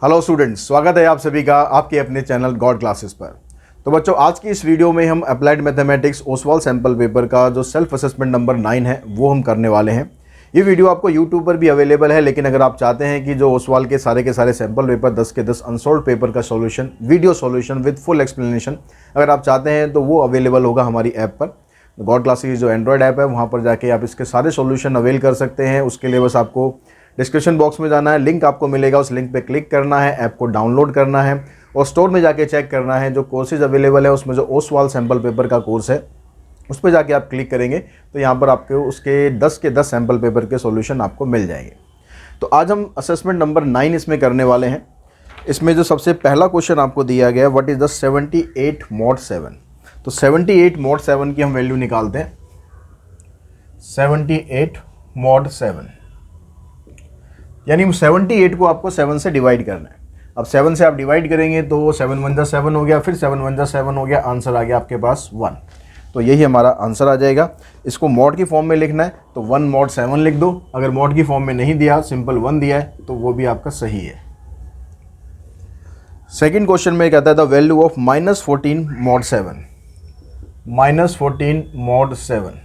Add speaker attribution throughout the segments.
Speaker 1: Hello students, स्वागत है आप सभी का आपके अपने चैनल गॉड क्लासेस पर। तो बच्चों, आज की इस वीडियो में हम applied mathematics Oswal sample paper का जो सेल्फ असेसमेंट नंबर 9 है वो हम करने वाले हैं। ये वीडियो आपको यूट्यूब पर भी अवेलेबल है, लेकिन अगर आप चाहते हैं कि जो ओसवाल के सारे सैम्पल पेपर 10 के 10 अनसॉल्व पेपर का solution, video solution with full explanation अगर आप चाहते हैं तो वो अवेलेबल होगा हमारी ऐप पर। गॉड क्लासेस जो एंड्रॉयड ऐप है वहाँ पर जाके आप इसके सारे सॉल्यूशन अवेल कर सकते हैं। उसके लिए बस आपको डिस्क्रिप्शन बॉक्स में जाना है, लिंक आपको मिलेगा, उस लिंक पे क्लिक करना है, ऐप को डाउनलोड करना है और स्टोर में जाके चेक करना है जो कोर्सेज अवेलेबल है। उसमें जो ओसवाल सैम्पल पेपर का कोर्स है उस पर जाके आप क्लिक करेंगे तो यहाँ पर आपको उसके 10 के 10 सैम्पल पेपर के सॉल्यूशन आपको मिल जाएंगे। तो आज हम असेसमेंट नंबर 9 इसमें करने वाले हैं। इसमें जो सबसे पहला क्वेश्चन आपको दिया गया है, व्हाट इज़ द 78 mod 7। तो 78 mod 7 की हम वैल्यू निकालते हैं। 78 mod 7 यानी 78 को आपको 7 से डिवाइड करना है। अब 7 से आप डिवाइड करेंगे तो 7 1 जा 7 हो गया, फिर 7 1 जा 7 हो गया, आंसर आ गया आपके पास 1। तो यही हमारा आंसर आ जाएगा। इसको मॉड की फॉर्म में लिखना है तो 1 mod 7 लिख दो। अगर मॉड की फॉर्म में नहीं दिया, सिंपल 1 दिया है तो वो भी आपका सही है। सेकेंड क्वेश्चन में कहता है the value of -14 mod 7। -14 mod 7,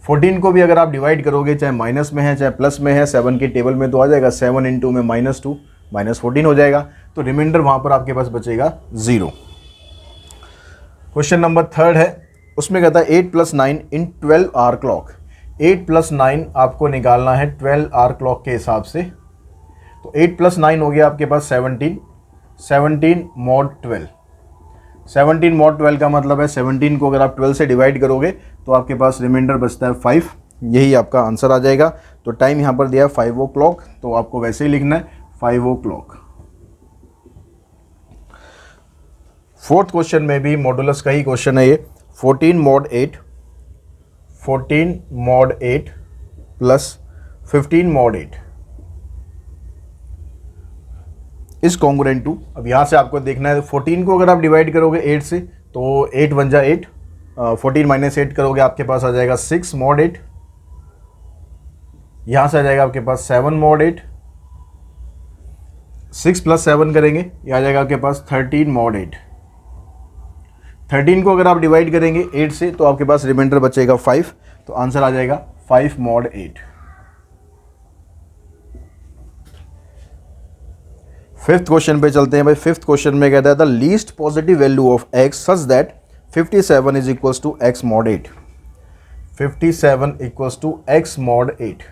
Speaker 1: 14 को भी अगर आप डिवाइड करोगे, चाहे माइनस में है चाहे प्लस में है, 7 की टेबल में तो आ जाएगा। 7 × में -2 -14 हो जाएगा। तो रिमाइंडर वहाँ पर आपके पास बचेगा 0। क्वेश्चन नंबर 3 है, उसमें कहता है 8 + 9 इन 12 आवर क्लॉक। 8 + 9 आपको निकालना है 12 आवर क्लॉक के हिसाब से। तो 8 + 9 हो गया आपके पास 17। 17 mod 12। 17 mod 12 का मतलब है 17 को अगर आप 12 से डिवाइड करोगे तो आपके पास रिमाइंडर बचता है 5। यही आपका आंसर आ जाएगा। तो टाइम यहाँ पर दिया है 5 o'clock, तो आपको वैसे ही लिखना है 5 o'clock। फोर्थ क्वेश्चन में भी मॉडुलस का ही क्वेश्चन है ये। 14 mod 8 plus 15 mod 8 is congruent to. अब यहाँ से आपको देखना है 14 को अगर आप डिवाइड करोगे 8 से तो 8 1 जा 8, 14 - 8 करोगे आपके पास आ जाएगा 6 mod 8। यहाँ से आ जाएगा आपके पास 7 mod 8। 6 + 7 करेंगे, ये आ जाएगा आपके पास 13 mod 8। 13 को अगर आप डिवाइड करेंगे 8 से तो आपके पास रिमाइंडर बचेगा 5। तो आंसर आ जाएगा 5 mod 8। फिफ्थ क्वेश्चन पे चलते हैं भाई। फिफ्थ क्वेश्चन में कहता है the least positive value of x such that 57 is equals to x mod 8। 57 equals to x mod 8।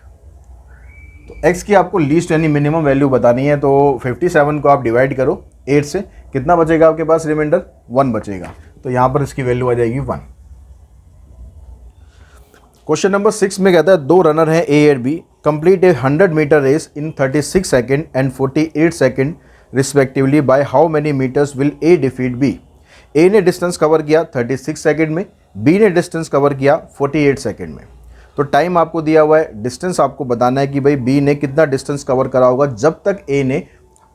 Speaker 1: तो x की आपको लीस्ट यानी मिनिमम वैल्यू बतानी है। तो 57 को आप डिवाइड करो 8 से, कितना बचेगा आपके पास रिमाइंडर? 1 बचेगा। तो यहाँ पर इसकी वैल्यू आ जाएगी 1। क्वेश्चन नंबर 6 में कहता है दो रनर हैं A और B, complete a 100 metre race in 36 second and 48 second respectively by how many metres will A defeat B। A ने डिस्टेंस कवर किया 36 सेकेंड में, B ने डिस्टेंस कवर किया 48 सेकेंड में। तो टाइम आपको दिया हुआ है, डिस्टेंस आपको बताना है कि भाई B ने कितना डिस्टेंस कवर करा होगा जब तक A ने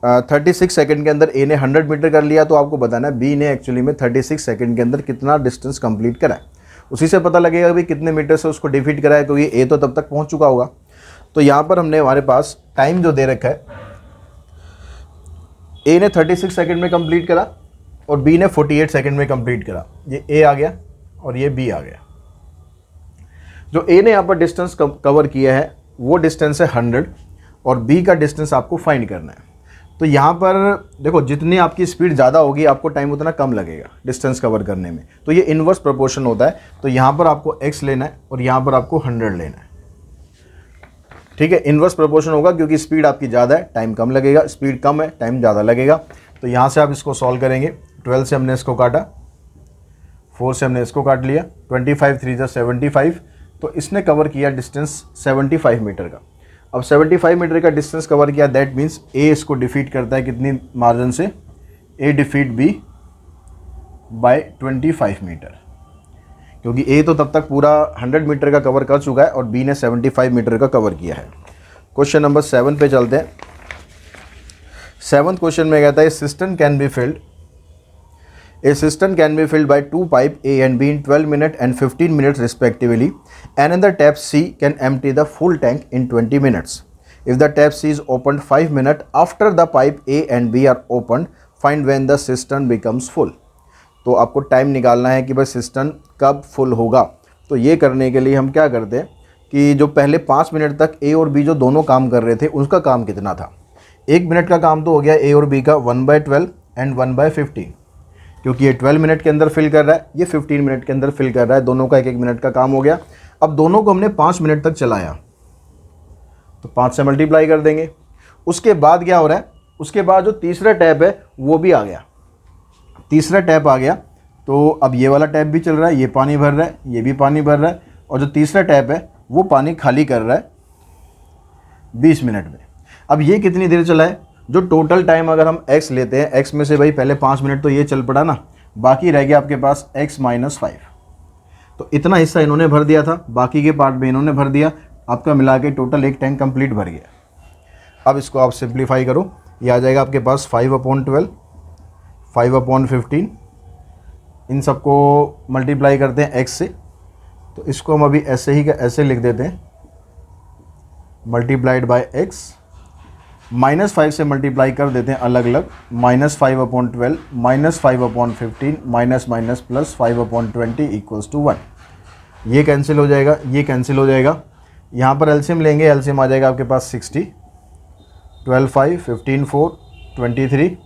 Speaker 1: 36 सेकेंड के अंदर A ने 100 मीटर कर लिया। तो आपको बताना है B ने एक्चुअली में 36 सेकेंड के अंदर कितना डिस्टेंस कंप्लीट करा है। उसी से पता लगेगा भाई कितने मीटर से उसको डिफीट करा है, क्योंकि A तो तब तक पहुंच चुका होगा। तो यहाँ पर हमने हमारे पास टाइम जो दे रखा है, A ने 36 सेकेंड में कंप्लीट करा और B ने 48 सेकेंड में कंप्लीट करा। ये A आ गया और ये B आ गया। जो A ने यहाँ पर डिस्टेंस कवर किया है वो डिस्टेंस है 100 और B का डिस्टेंस आपको फाइंड करना है। तो यहाँ पर देखो, जितनी आपकी स्पीड ज़्यादा होगी आपको टाइम उतना कम लगेगा डिस्टेंस कवर करने में। तो ये इन्वर्स प्रोपोर्शन होता है। तो यहाँ पर आपको x लेना है और यहाँ पर आपको 100 लेना है। ठीक है, इन्वर्स प्रोपोर्शन होगा क्योंकि स्पीड आपकी ज़्यादा है, टाइम कम लगेगा, स्पीड कम है, टाइम ज़्यादा लगेगा। तो यहाँ से आप इसको सॉल्व करेंगे। 12 से हमने इसको काटा, 4 से हमने इसको काट लिया, 25 3 जा 75। तो इसने कवर किया डिस्टेंस 75 मीटर का। अब 75 मीटर का डिस्टेंस कवर किया, दैट मीन्स A इसको डिफीट करता है कितनी मार्जिन से? A defeat B by 25 metre, क्योंकि A तो तब तक पूरा 100 मीटर का कवर कर चुका है और B ने 75 मीटर का कवर किया है। क्वेश्चन नंबर 7 पे चलते हैं। 7th क्वेश्चन में कहता है system can be filled. A cistern can be filled by two pipes A and B in 12 minutes and 15 minutes respectively. Another tap C can empty the full tank in 20 minutes. If the tap C is open 5 minute after the pipe A and B are open, find when the system becomes full. तो आपको time निकालना है कि भाई system कब full होगा। तो ये करने के लिए हम क्या करते हैं कि जो पहले 5 मिनट तक ए और बी जो दोनों काम कर रहे थे उसका काम कितना था। 1 मिनट का काम तो हो गया ए और बी का 1/12 एंड 1/15, क्योंकि ये 12 मिनट के अंदर फिल कर रहा है, ये 15 मिनट के अंदर फिल कर रहा है, दोनों का 1-1 मिनट का काम हो गया। अब दोनों को हमने 5 मिनट तक चलाया तो 5 से मल्टीप्लाई कर देंगे। उसके बाद क्या हो रहा है, उसके बाद जो तीसरा टैप है वो भी आ गया, तीसरा टैप आ गया। तो अब ये वाला टैप भी चल रहा है, ये पानी भर रहा है, ये भी पानी भर रहा है, और जो तीसरा टैप है वो पानी खाली कर रहा है 20 मिनट में। अब ये कितनी देर चला है, जो टोटल टाइम अगर हम x लेते हैं, x में से भाई पहले 5 मिनट तो ये चल पड़ा ना, बाकी रह गया आपके पास x - 5। तो इतना हिस्सा इन्होंने भर दिया था, बाकी के पार्ट में इन्होंने भर दिया, आपका मिला के टोटल एक टैंक कंप्लीट भर गया। अब इसको आप सिंप्लीफाई करो, ये आ जाएगा आपके पास 5/12, 5/15, इन सबको मल्टीप्लाई करते हैं x से। तो इसको हम अभी ऐसे ही का ऐसे लिख देते हैं, मल्टीप्लाइड बाय x, -5 से मल्टीप्लाई कर देते हैं अलग अलग, -5/12 -5/15 माइनस प्लस 5/20 इक्वल्स टू 1। ये कैंसिल हो जाएगा, ये कैंसिल हो जाएगा। यहाँ पर एलसीएम लेंगे, एलसीएम आ जाएगा आपके पास 60, 12 5 15 4 23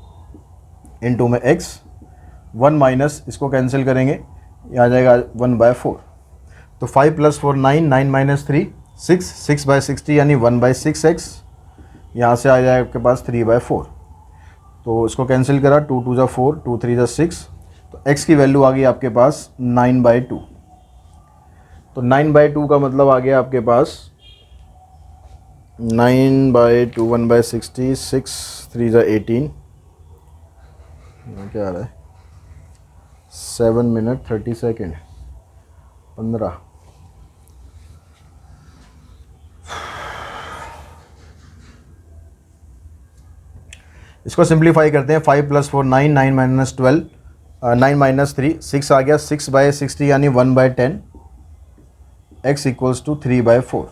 Speaker 1: इंटू में x, 1 माइनस इसको कैंसिल करेंगे, ये आ जाएगा 1/4। तो 5 + 4 9, 9 - 3 6, 6/60 यानी 1/6x, यहाँ से आ जाएगा आपके पास 3/4। तो इसको कैंसिल करा, 2 2 = 4, 2 3 = 6, तो x की वैल्यू आ गई आपके पास 9/2। तो 9/2 का मतलब आ गया आपके पास 9/2, 1/60, 6 3 = 18, क्या आ रहा है 7 मिनट 30 सेकेंड 15। इसको सिंप्लीफाई करते हैं, 5 + 4 9, 9 - 12 9 - 3 6 आ गया, 6/60 यानी 1/10, x = 3/4।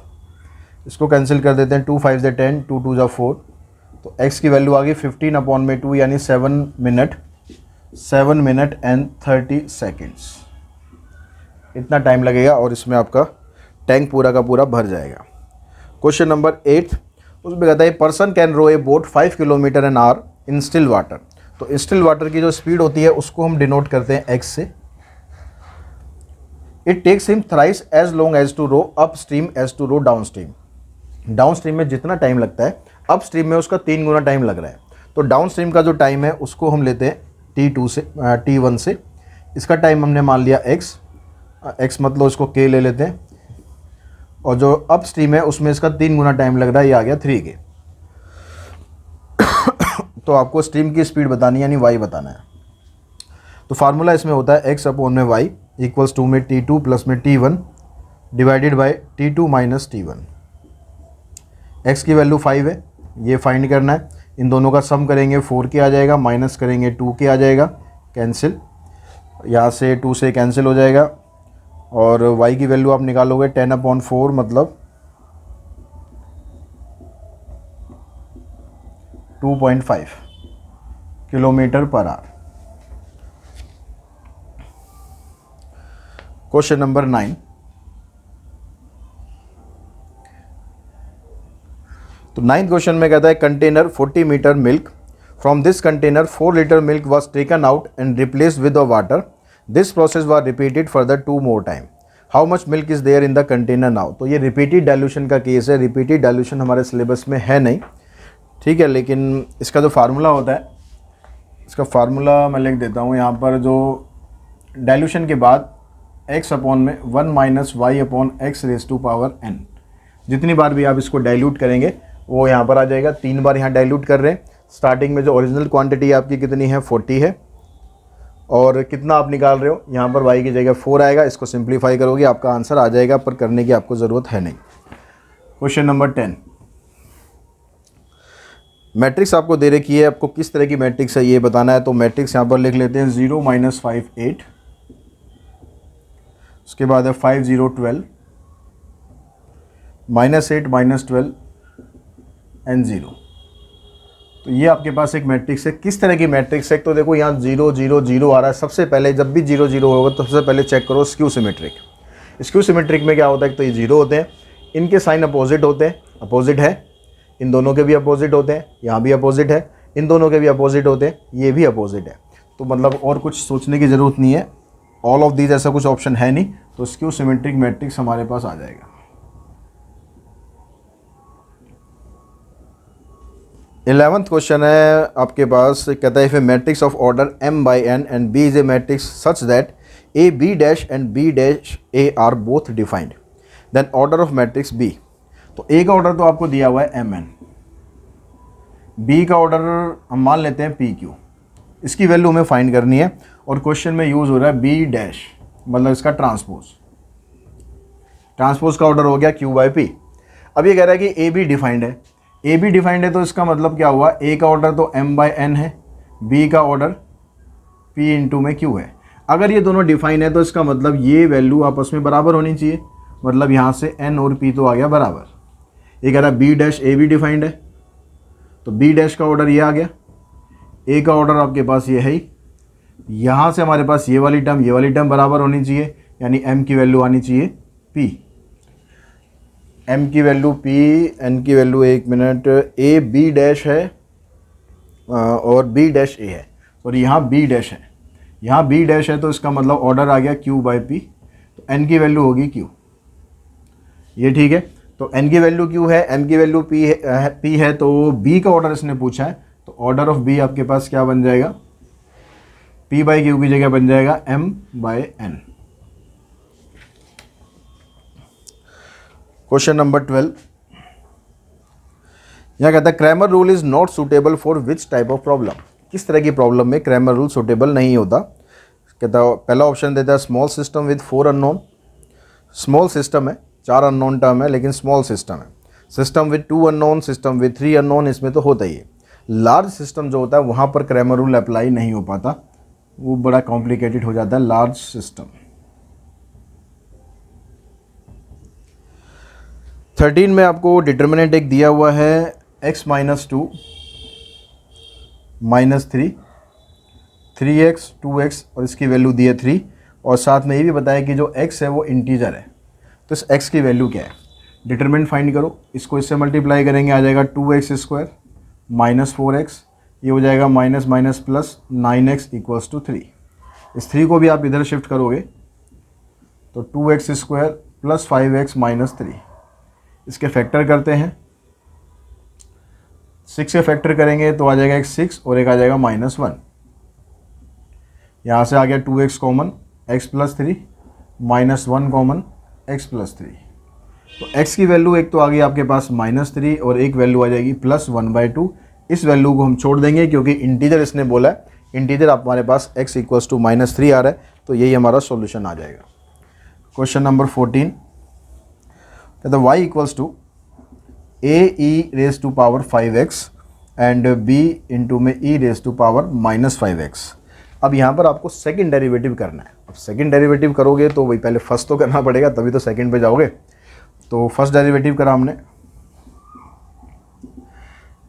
Speaker 1: इसको कैंसिल कर देते हैं, 2 5 = 10, 2 2 = 4, तो x की वैल्यू आ गई 15/2 यानी 7 मिनट एंड 30 सेकेंड्स। इतना टाइम लगेगा और इसमें आपका टैंक पूरा का पूरा भर जाएगा। क्वेश्चन नंबर 8, उसमें कहता है person can row a boat 5 kilometre an hour in still water. तो स्टिल वाटर की जो स्पीड होती है उसको हम डिनोट करते हैं x से। It takes him thrice as long as to row upstream as to row downstream. Downstream में जितना टाइम लगता है अप स्ट्रीम में उसका 3 गुना टाइम लग रहा है। तो डाउन स्ट्रीम का जो टाइम है उसको हम लेते हैं T1 से। इसका टाइम हमने मान लिया x मतलब इसको k ले लेते हैं, और जो अप स्ट्रीम है उसमें इसका 3 गुना टाइम लग रहा है, ये आ गया 3k। तो आपको स्ट्रीम की स्पीड बतानी है, यानी y बताना है। तो फार्मूला इसमें होता है x/y = 2 में T2 प्लस में T1 divided by T2 - T1। x की वैल्यू 5 है, ये फाइंड करना है। इन दोनों का सम करेंगे 4k आ जाएगा, माइनस करेंगे 2k आ जाएगा, कैंसिल, यहाँ से 2 से कैंसिल हो जाएगा। और y की वैल्यू आप निकालोगे 10/4 मतलब 2.5 km/h। क्वेश्चन नंबर 9, तो 9th क्वेश्चन में कहता है container 40 metre milk, from this container 4 litre milk was taken out and replaced with the water. This process was repeated further 2 more time. How much milk is there in the container now. तो ये repeated dilution का case है। Repeated dilution हमारे syllabus में है नहीं, ठीक है, लेकिन इसका जो फार्मूला होता है, इसका फार्मूला मैं लिख देता हूँ यहाँ पर। जो डाइल्यूशन के बाद x/1 - y/x⁻n, जितनी बार भी आप इसको डाइल्यूट करेंगे वो यहाँ पर आ जाएगा। 3 बार यहाँ डाइल्यूट कर रहे हैं। स्टार्टिंग में जो ओरिजिनल क्वांटिटी आपकी कितनी है 40 है, और कितना आप निकाल रहे हो यहाँ पर y की जगह 4 आएगा। इसको सिंप्लीफाई करोगे आपका आंसर आ जाएगा, पर करने की आपको ज़रूरत है नहीं। क्वेश्चन नंबर 10, मैट्रिक्स आपको दे रखी है, आपको किस तरह की मैट्रिक्स है ये बताना है। तो मैट्रिक्स यहाँ पर लिख लेते हैं 0 - 5 8, उसके बाद है 5 0 12, -8 - 12, n0। तो ये आपके पास एक मैट्रिक्स है। किस तरह की मैट्रिक्स है? तो देखो यहाँ 0 0 0 आ रहा है। सबसे पहले जब भी 0 0 होगा तो सबसे पहले चेक करो स्क्यू सिमेट्रिक। स्क्यू सिमेट्रिक में क्या होता है? तो ये 0 होते हैं, इनके साइन अपोजिट होते हैं, अपोजिट है, इन दोनों के भी अपोजिट होते हैं, यहाँ भी अपोजिट है, इन दोनों के भी अपोजिट होते हैं, ये भी अपोजिट है। तो मतलब और कुछ सोचने की ज़रूरत नहीं है, ऑल ऑफ दीज ऐसा कुछ ऑप्शन है नहीं, तो स्क्यू सिमेट्रिक मैट्रिक्स हमारे पास आ जाएगा। 11th क्वेश्चन है आपके पास, कहता है if a matrix of order m/n and b is a matrix such that a b dash and b dash a are both defined, then order of matrix b। तो a का order तो आपको दिया हुआ है mn, b का order हम मान लेते हैं pq, इसकी वैल्यू हमें फाइंड करनी है और क्वेश्चन में यूज़ हो रहा है b डैश, मतलब इसका ट्रांसपोज का ऑर्डर हो गया q/p। अब ये कह रहा है कि a b डिफाइंड है, ए बी डिफाइंड है, तो इसका मतलब क्या हुआ? ए का ऑर्डर तो m/n है, बी का ऑर्डर p इंटू में q है। अगर ये दोनों डिफाइन है तो इसका मतलब ये वैल्यू आपस में बराबर होनी चाहिए, मतलब यहाँ से n और p तो आ गया बराबर। ये कह रहा है b dash A be defined है, तो b डैश का ऑर्डर ये आ गया, a का ऑर्डर आपके पास ये है ही, यहाँ से हमारे पास ये वाली टर्म बराबर होनी चाहिए, यानी m की वैल्यू आनी चाहिए p, m की वैल्यू p, n की वैल्यू, एक मिनट, a b डैश है और b डैश a है, और यहाँ b डैश है, यहाँ b डैश है, तो इसका मतलब ऑर्डर आ गया q/p, तो n की वैल्यू होगी q, ये ठीक है। तो n की वैल्यू q है, m की वैल्यू p है, तो b का ऑर्डर इसने पूछा है, तो ऑर्डर ऑफ b आपके पास क्या बन जाएगा? p/q की जगह बन जाएगा m/n। क्वेश्चन नंबर 12, यहाँ कहता है Cramer rule is not suitable for which type of problem. किस तरह की प्रॉब्लम में क्रैमर रूल सुटेबल नहीं होता? कहता है पहला ऑप्शन देता है small system with 4 unknown. Small system है, 4 अननोन टर्म है, लेकिन स्मॉल सिस्टम है। System with 2 unknown, system with 3 unknown, इसमें तो होता ही है। लार्ज सिस्टम जो होता है वहाँ पर क्रैमर रूल अप्लाई नहीं हो पाता, वो बड़ा कॉम्प्लिकेटेड हो जाता है लार्ज सिस्टम। 13 में आपको डिटर्मिनेंट एक दिया हुआ है x - 2 - 3, 3x 2x, और इसकी वैल्यू दी है 3, और साथ में ये भी बताया कि जो x है वो इंटीजर है, तो इस x की वैल्यू क्या है? डिटर्मिनेंट फाइंड करो, इसको इससे मल्टीप्लाई करेंगे, आ जाएगा 2x² - 4x, ये हो जाएगा माइनस माइनस प्लस 9x = 3। इस 3 को भी आप इधर शिफ्ट करोगे तो 2x² + 5x - 3, इसके फैक्टर करते हैं, 6 के फैक्टर करेंगे तो आ जाएगा एक 6 और एक आ जाएगा -1। यहाँ से आ गया 2x common, x + 3, -1 common, x + 3। तो x की वैल्यू एक तो आ गई आपके पास -3 और एक वैल्यू आ जाएगी +1/2। इस वैल्यू को हम छोड़ देंगे क्योंकि इंटीजर इसने बोला है, इंटीजर हमारे पास x = -3 आ रहा है, तो यही हमारा सॉल्यूशन आ जाएगा। क्वेश्चन नंबर 14, तो y = ae⁵ and b into में e⁵ अब यहाँ पर आपको सेकंड डेरिवेटिव करना है। अब सेकंड डेरिवेटिव करोगे तो वही पहले फर्स्ट तो करना पड़ेगा, तभी तो सेकंड पे जाओगे। तो फर्स्ट डेरिवेटिव करा हमने,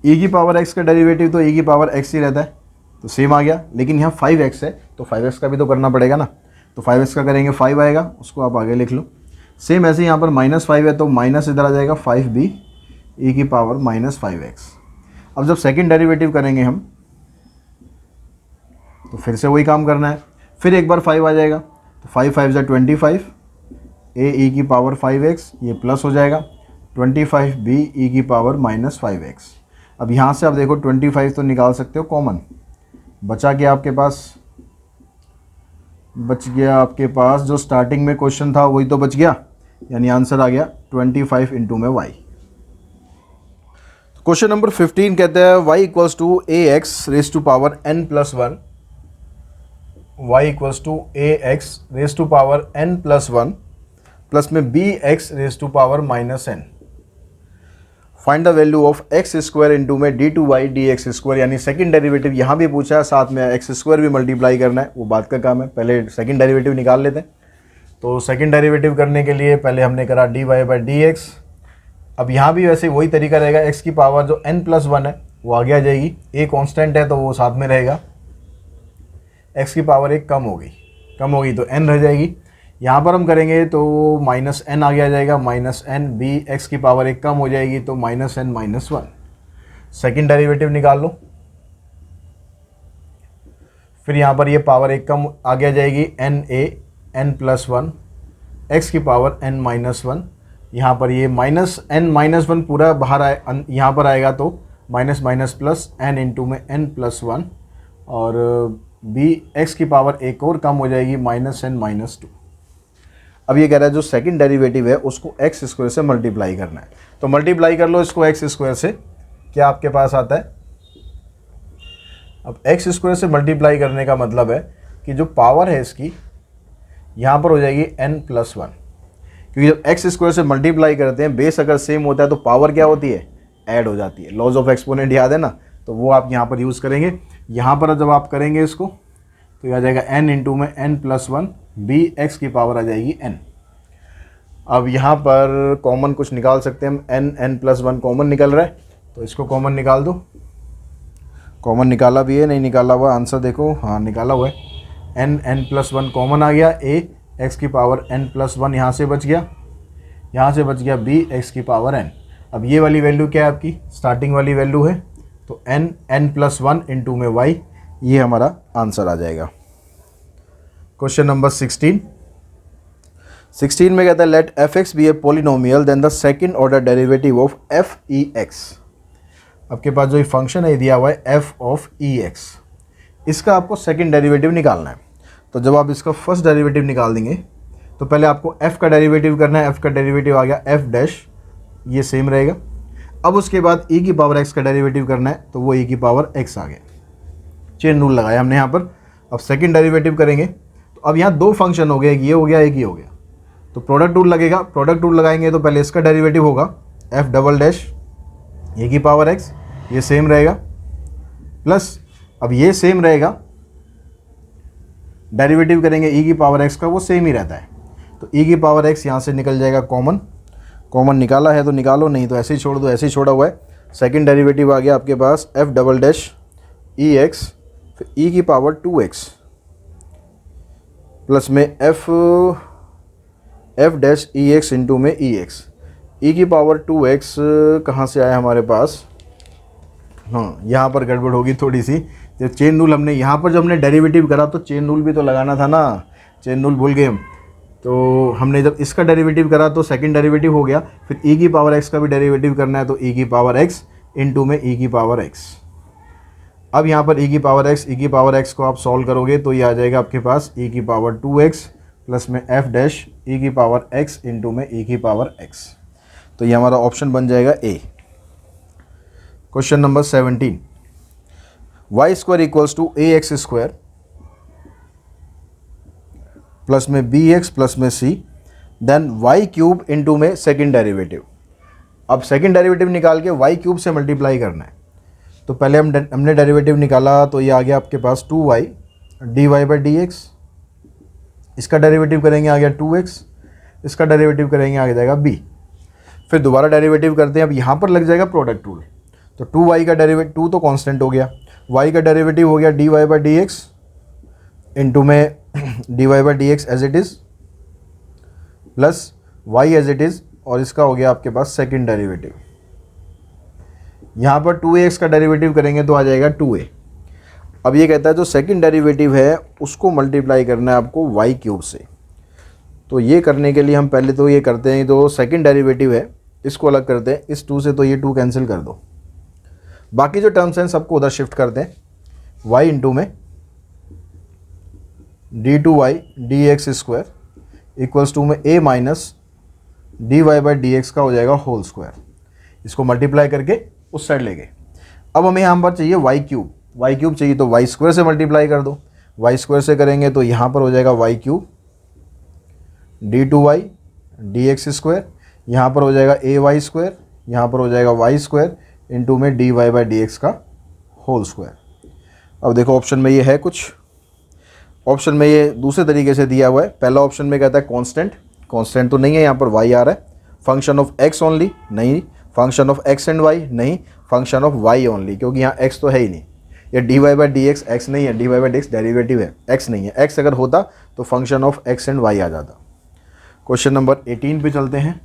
Speaker 1: e⁻x का डेरिवेटिव तो e⁻x ही रहता है, तो सेम आ गया, लेकिन यहाँ 5x है तो 5x का भी तो करना पड़ेगा ना, तो 5x का करेंगे 5 आएगा, उसको आप आगे लिख लो। सेम ऐसे यहाँ पर -5 है तो माइनस इधर आ जाएगा 5b e⁻−5x। अब जब सेकंड डेरिवेटिव करेंगे हम तो फिर से वही काम करना है, फिर एक बार 5 आ जाएगा, तो 5 5 = 25 a e⁻5x, ये प्लस हो जाएगा 25b e⁻−5x। अब यहाँ से आप देखो 25 तो निकाल सकते हो कॉमन, बचा क्या आपके पास? बच गया आपके पास जो स्टार्टिंग में क्वेश्चन था वही तो बच गया, यानी आंसर आ गया 25 इंटू में y। क्वेश्चन नंबर 15 कहते हैं y = ax⁵n+1, y = ax⁵n+1 plus में bx⁻−n। Find the value of x² into में d2y dx², यानी सेकंड डेरिवेटिव यहाँ भी पूछा है, साथ में x² भी मल्टीप्लाई करना है, वो बात का काम है। पहले सेकंड डेरिवेटिव निकाल लेते हैं। तो सेकंड डेरिवेटिव करने के लिए पहले हमने करा dy/dx, अब यहाँ भी वैसे वही तरीका रहेगा, x की पावर जो n+1 है वो आगे आ जाएगी, a कांस्टेंट है तो वो साथ में रहेगा, x की पावर एक कम होगी तो n रह जाएगी। यहाँ पर हम करेंगे तो -n आगे आ जाएगा, -n b x की पावर एक कम हो जाएगी तो -n-1। सेकेंड डेरिवेटिव निकाल लो, फिर यहाँ पर ये पावर एक कम आगे आ जाएगी, n+1 x की पावर n-1। यहाँ पर ये -n-1 पूरा बाहर आए, यहाँ पर आएगा तो माइनस प्लस n इंटू में n+1 और b x की पावर एक और कम हो जाएगी -n-2। अब ये कह रहा है जो सेकंड डेरिवेटिव है उसको x² से मल्टीप्लाई करना है, तो मल्टीप्लाई कर लो इसको x² से, क्या आपके पास आता है। अब x² से मल्टीप्लाई करने का मतलब है कि जो पावर है इसकी यहाँ पर हो जाएगी n+1, क्योंकि जब x² से मल्टीप्लाई करते हैं बेस अगर सेम होता है तो पावर क्या होती है, ऐड हो जाती है। लॉज ऑफ एक्सपोनेंट याद है ना, तो वो आप यहाँ पर यूज़ करेंगे। यहाँ पर जब आप करेंगे इसको तो आ जाएगा n इंटू में n+1 b x की पावर आ जाएगी n। अब यहाँ पर कॉमन कुछ निकाल सकते हैं हम, n+1 कॉमन निकल रहा है तो इसको कॉमन निकाल दो। कॉमन निकाला भी है, नहीं निकाला हुआ, आंसर देखो, हाँ निकाला हुआ है। n+1 कॉमन आ गया, a x की पावर n+1 यहाँ से बच गया, यहाँ से बच गया b x की पावर n। अब ये वाली वैल्यू क्या है आपकी, स्टार्टिंग वाली वैल्यू है, तो n+1 इंटू में y, ये हमारा आंसर आ जाएगा। क्वेश्चन नंबर 16 में कहता है let f(x) be a polynomial then the second order derivative of f(e)x। आपके पास जो ये फंक्शन है दिया हुआ है f(e)x, इसका आपको सेकंड डेरिवेटिव निकालना है। तो जब आप इसका फर्स्ट डेरिवेटिव निकाल देंगे तो पहले आपको f का डेरिवेटिव करना है, f का डेरिवेटिव आ गया f', ये सेम रहेगा। अब उसके बाद e की पावर x का डेरिवेटिव करना है तो वो e की पावर x आ गया, चेन रूल लगाया हमने यहाँ पर। अब सेकंड डेरिवेटिव करेंगे तो अब यहाँ दो फंक्शन हो गए, एक ये हो गया, एक ये हो गया, तो प्रोडक्ट रूल लगेगा। प्रोडक्ट रूल लगाएंगे तो पहले इसका डेरिवेटिव होगा f', e की पावर x, ये सेम रहेगा, प्लस अब ये सेम रहेगा, डेरिवेटिव करेंगे e की पावर x का, वो सेम ही रहता है, तो e की पावर x यहाँ से निकल जाएगा कॉमन। कॉमन निकाला है तो निकालो, नहीं तो ऐसे ही छोड़ दो, ऐसे ही छोड़ा हुआ है। सेकंड डेरिवेटिव आ गया आपके पास f', ex, फिर e की पावर 2x प्लस में f' ex इंटू में ex, e की पावर 2x कहाँ से आया हमारे पास, हाँ यहाँ पर गड़बड़ होगी थोड़ी सी। जब चेन रूल हमने यहाँ पर जब हमने डेरिवेटिव करा तो चेन रूल भी तो लगाना था ना, चेन रूल भूल गए हम। तो हमने जब इसका डेरिवेटिव करा तो सेकंड डेरिवेटिव हो गया, फिर e की पावर x का भी डेरिवेटिव करना है तो e की पावर x इंटू में e की पावर x। अब यहाँ पर e की पावर x को आप सॉल्व करोगे तो ये आ जाएगा आपके पास e की पावर 2x प्लस में f' e की पावर x इंटू में e की पावर x। तो ये हमारा ऑप्शन बन जाएगा A। Question number 17, y² equals to ax² plus में bx प्लस में c, देन y³ इंटू में सेकेंड डेरिवेटिव। अब सेकेंड डेरिवेटिव निकाल के y³ से मल्टीप्लाई करना है, तो पहले हमने डेरिवेटिव निकाला तो ये आ गया आपके पास 2y dy/dx, इसका डेरिवेटिव करेंगे आ गया 2x, इसका डेरिवेटिव करेंगे आ जाएगा b। फिर दोबारा डेरिवेटिव करते हैं, अब यहाँ पर लग जाएगा प्रोडक्ट रूल, तो 2y का डेरिवेटिव, 2 तो कांस्टेंट हो गया, y का डेरिवेटिव हो गया dy/dx इंटू में dy/dx as it is plus y as it is, और इसका हो गया आपके पास सेकंड डेरिवेटिव। यहाँ पर 2ax का डेरिवेटिव करेंगे तो आ जाएगा 2a। अब ये कहता है जो सेकंड डेरिवेटिव है उसको मल्टीप्लाई करना है आपको y³ से। तो ये करने के लिए हम पहले तो ये करते हैं, जो सेकंड डेरिवेटिव है इसको अलग करते हैं, इस 2 से तो ये 2 कैंसिल कर दो, बाकी जो टर्म्स हैं सबको उधर शिफ्ट करते हैं। y इंटू में d2y dx² इक्वल्स टू में a माइनस dy/dx का हो जाएगा होल स्क्वायर। इसको मल्टीप्लाई करके उस साइड ले गए। अब हमें यहाँ पर चाहिए y³ चाहिए तो y² से मल्टीप्लाई कर दो, y² से करेंगे तो यहाँ पर हो जाएगा y³ d2y dx², यहाँ पर हो जाएगा ay², यहाँ पर हो जाएगा y² इंटू में dy/dx का होल स्क्वायर। अब देखो ऑप्शन में ये है कुछ, ऑप्शन में ये दूसरे तरीके से दिया हुआ है। पहला ऑप्शन में कहता है कांस्टेंट तो नहीं है, यहाँ पर y आ रहा है। फंक्शन ऑफ एक्स ओनली नहीं, function of x and y नहीं, फंक्शन ऑफ वाई ओनली, क्योंकि यहाँ एक्स तो है ही नहीं, ये d y by d x x नहीं है, d y by d x derivative है, एक्स नहीं है, एक्स अगर होता तो function of x and y आ जाता। क्वेश्चन नंबर 18 पे चलते हैं।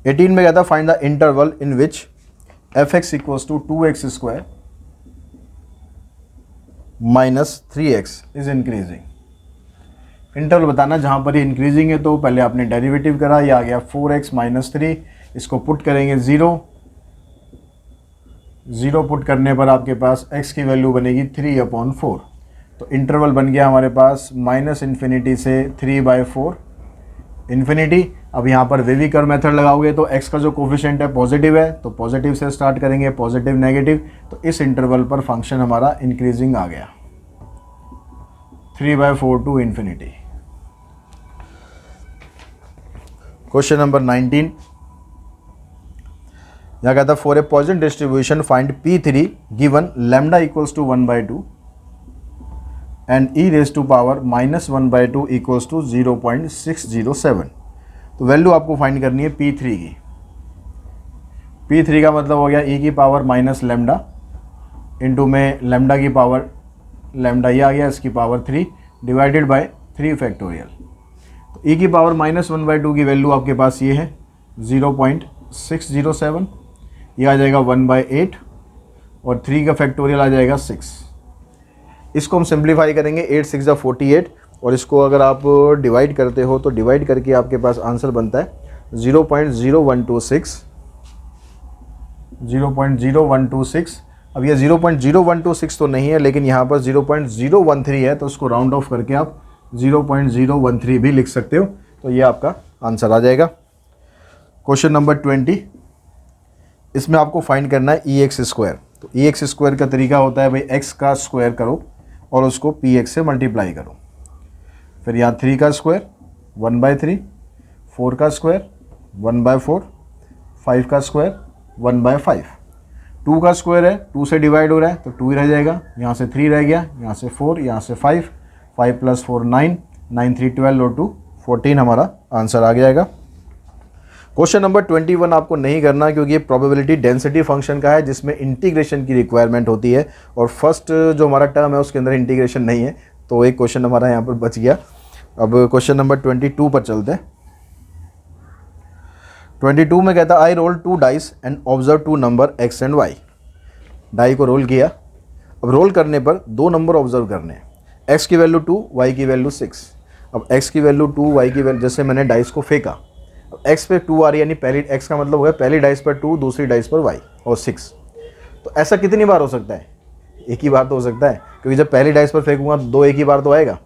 Speaker 1: 18 में कहता find the interval in which f x equals to 2x square minus 3x is increasing. Interval बताना जहाँ पर ये इंक्रीजिंग है, तो पहले आपने डेरिवेटिव करा, ये आ गया 4x माइनस 3, इसको पुट करेंगे 0 पुट करने पर आपके पास x की वैल्यू बनेगी 3/4। तो इंटरवल बन गया हमारे पास माइनस इन्फिनिटी से 3/4 इन्फिनिटी। अब यहाँ पर वेवी कर्व मेथड लगाओगे तो x का जो कोफिशिएंट है पॉजिटिव है, तो पॉजिटिव से स्टार्ट करेंगे, पॉजिटिव नेगेटिव, तो इस इंटरवल पर फंक्शन हमारा इंक्रीजिंग आ गया 3/4 टू इन्फिनिटी। क्वेश्चन नंबर 19, यहाँ कहता है for a Poisson distribution find P3 given lambda equals to 1/2 and e raise to power -1/2 equals to 0.607। तो वैल्यू आपको फाइंड करनी है P3 की। P3 का मतलब हो गया e की पावर माइनस लैम्डा इंटू में लैम्डा की पावर, लैम्डा ये आ गया, इसकी पावर 3 डिवाइडेड बाय 3 फैक्टोरियल। तो e की पावर -1/2 की वैल्यू आपके पास ये है 0.607, ये आ जाएगा 1/8 और 3 का फैक्टोरियल आ जाएगा 6। इसको हम सिंप्लीफाई करेंगे, 8 6 जा 48, और इसको अगर आप डिवाइड करते हो तो डिवाइड करके आपके पास आंसर बनता है 0.0126। अब ये 0.0126 तो नहीं है, लेकिन यहाँ पर 0.013 है, तो उसको राउंड ऑफ करके आप 0.013 भी लिख सकते हो। तो ये आपका आंसर आ जाएगा। क्वेश्चन नंबर 20, इसमें आपको फाइंड करना है EX स्क्वायर। तो EX स्क्वायर का तरीका होता है भाई x का स्क्वायर करो और उसको PX से मल्टीप्लाई करो, फिर यहाँ 3 का स्क्वायर 1/3, 4 का स्क्वायर 1/4, 5 का स्क्वायर 1/5, 2 का स्क्वायर है 2 से डिवाइड हो रहा है तो 2 ही रह जाएगा, यहाँ से 3 रह गया, यहाँ से 4, यहाँ से 5, 5 + 4 9, 9 3 12 और 2 14 हमारा आंसर आ जाएगा। क्वेश्चन नंबर 21 आपको नहीं करना, क्योंकि ये प्रोबेबिलिटी डेंसिटी फंक्शन का है जिसमें इंटीग्रेशन की रिक्वायरमेंट होती है, और फर्स्ट जो हमारा टर्म है उसके अंदर इंटीग्रेशन नहीं है, तो एक क्वेश्चन हमारा यहाँ पर बच गया। अब क्वेश्चन नंबर 22 पर चलते हैं। 22 में कहता है I roll 2 dice and observe 2 number x and y। Die को रोल किया, अब रोल करने पर 2 नंबर ऑब्जर्व करने हैं, x की वैल्यू 2, y की वैल्यू 6। अब x की वैल्यू 2, y की वैल्यू, जैसे मैंने डाइस को फेंका, अब x पे 2 आ रही है, यानी पहली x का मतलब हो गया पहली डाइस पर 2, दूसरी डाइस पर y और 6। तो ऐसा कितनी बार हो सकता है? एक ही बार तो हो सकता है, क्योंकि जब पहली डाइस पर फेंकूंगा 2 एक ही बार तो आएगा,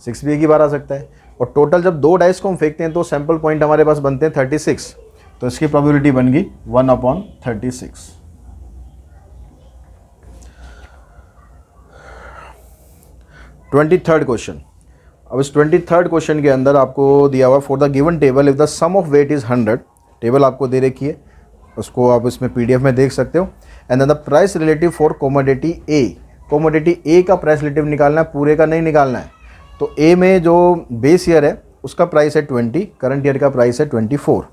Speaker 1: 6 भी एक ही बार आ सकता है, और टोटल जब 2 डाइस को हम फेंकते हैं तो सैम्पल पॉइंट हमारे पास बनते हैं 36, तो इसकी प्रोबेबिलिटी बन गई 1/36। Third question. अब इस 23rd क्वेश्चन के अंदर आपको दिया हुआ for the given table if the sum of weight is 100, table आपको दे रखी है, उसको आप इसमें PDF में देख सकते हो। And then the price relative for commodity A, commodity A का प्राइस रिलेटिव निकालना है, पूरे का नहीं निकालना है। तो A में जो बेस ईयर है उसका प्राइस है 20, करंट ईयर का प्राइस है 24।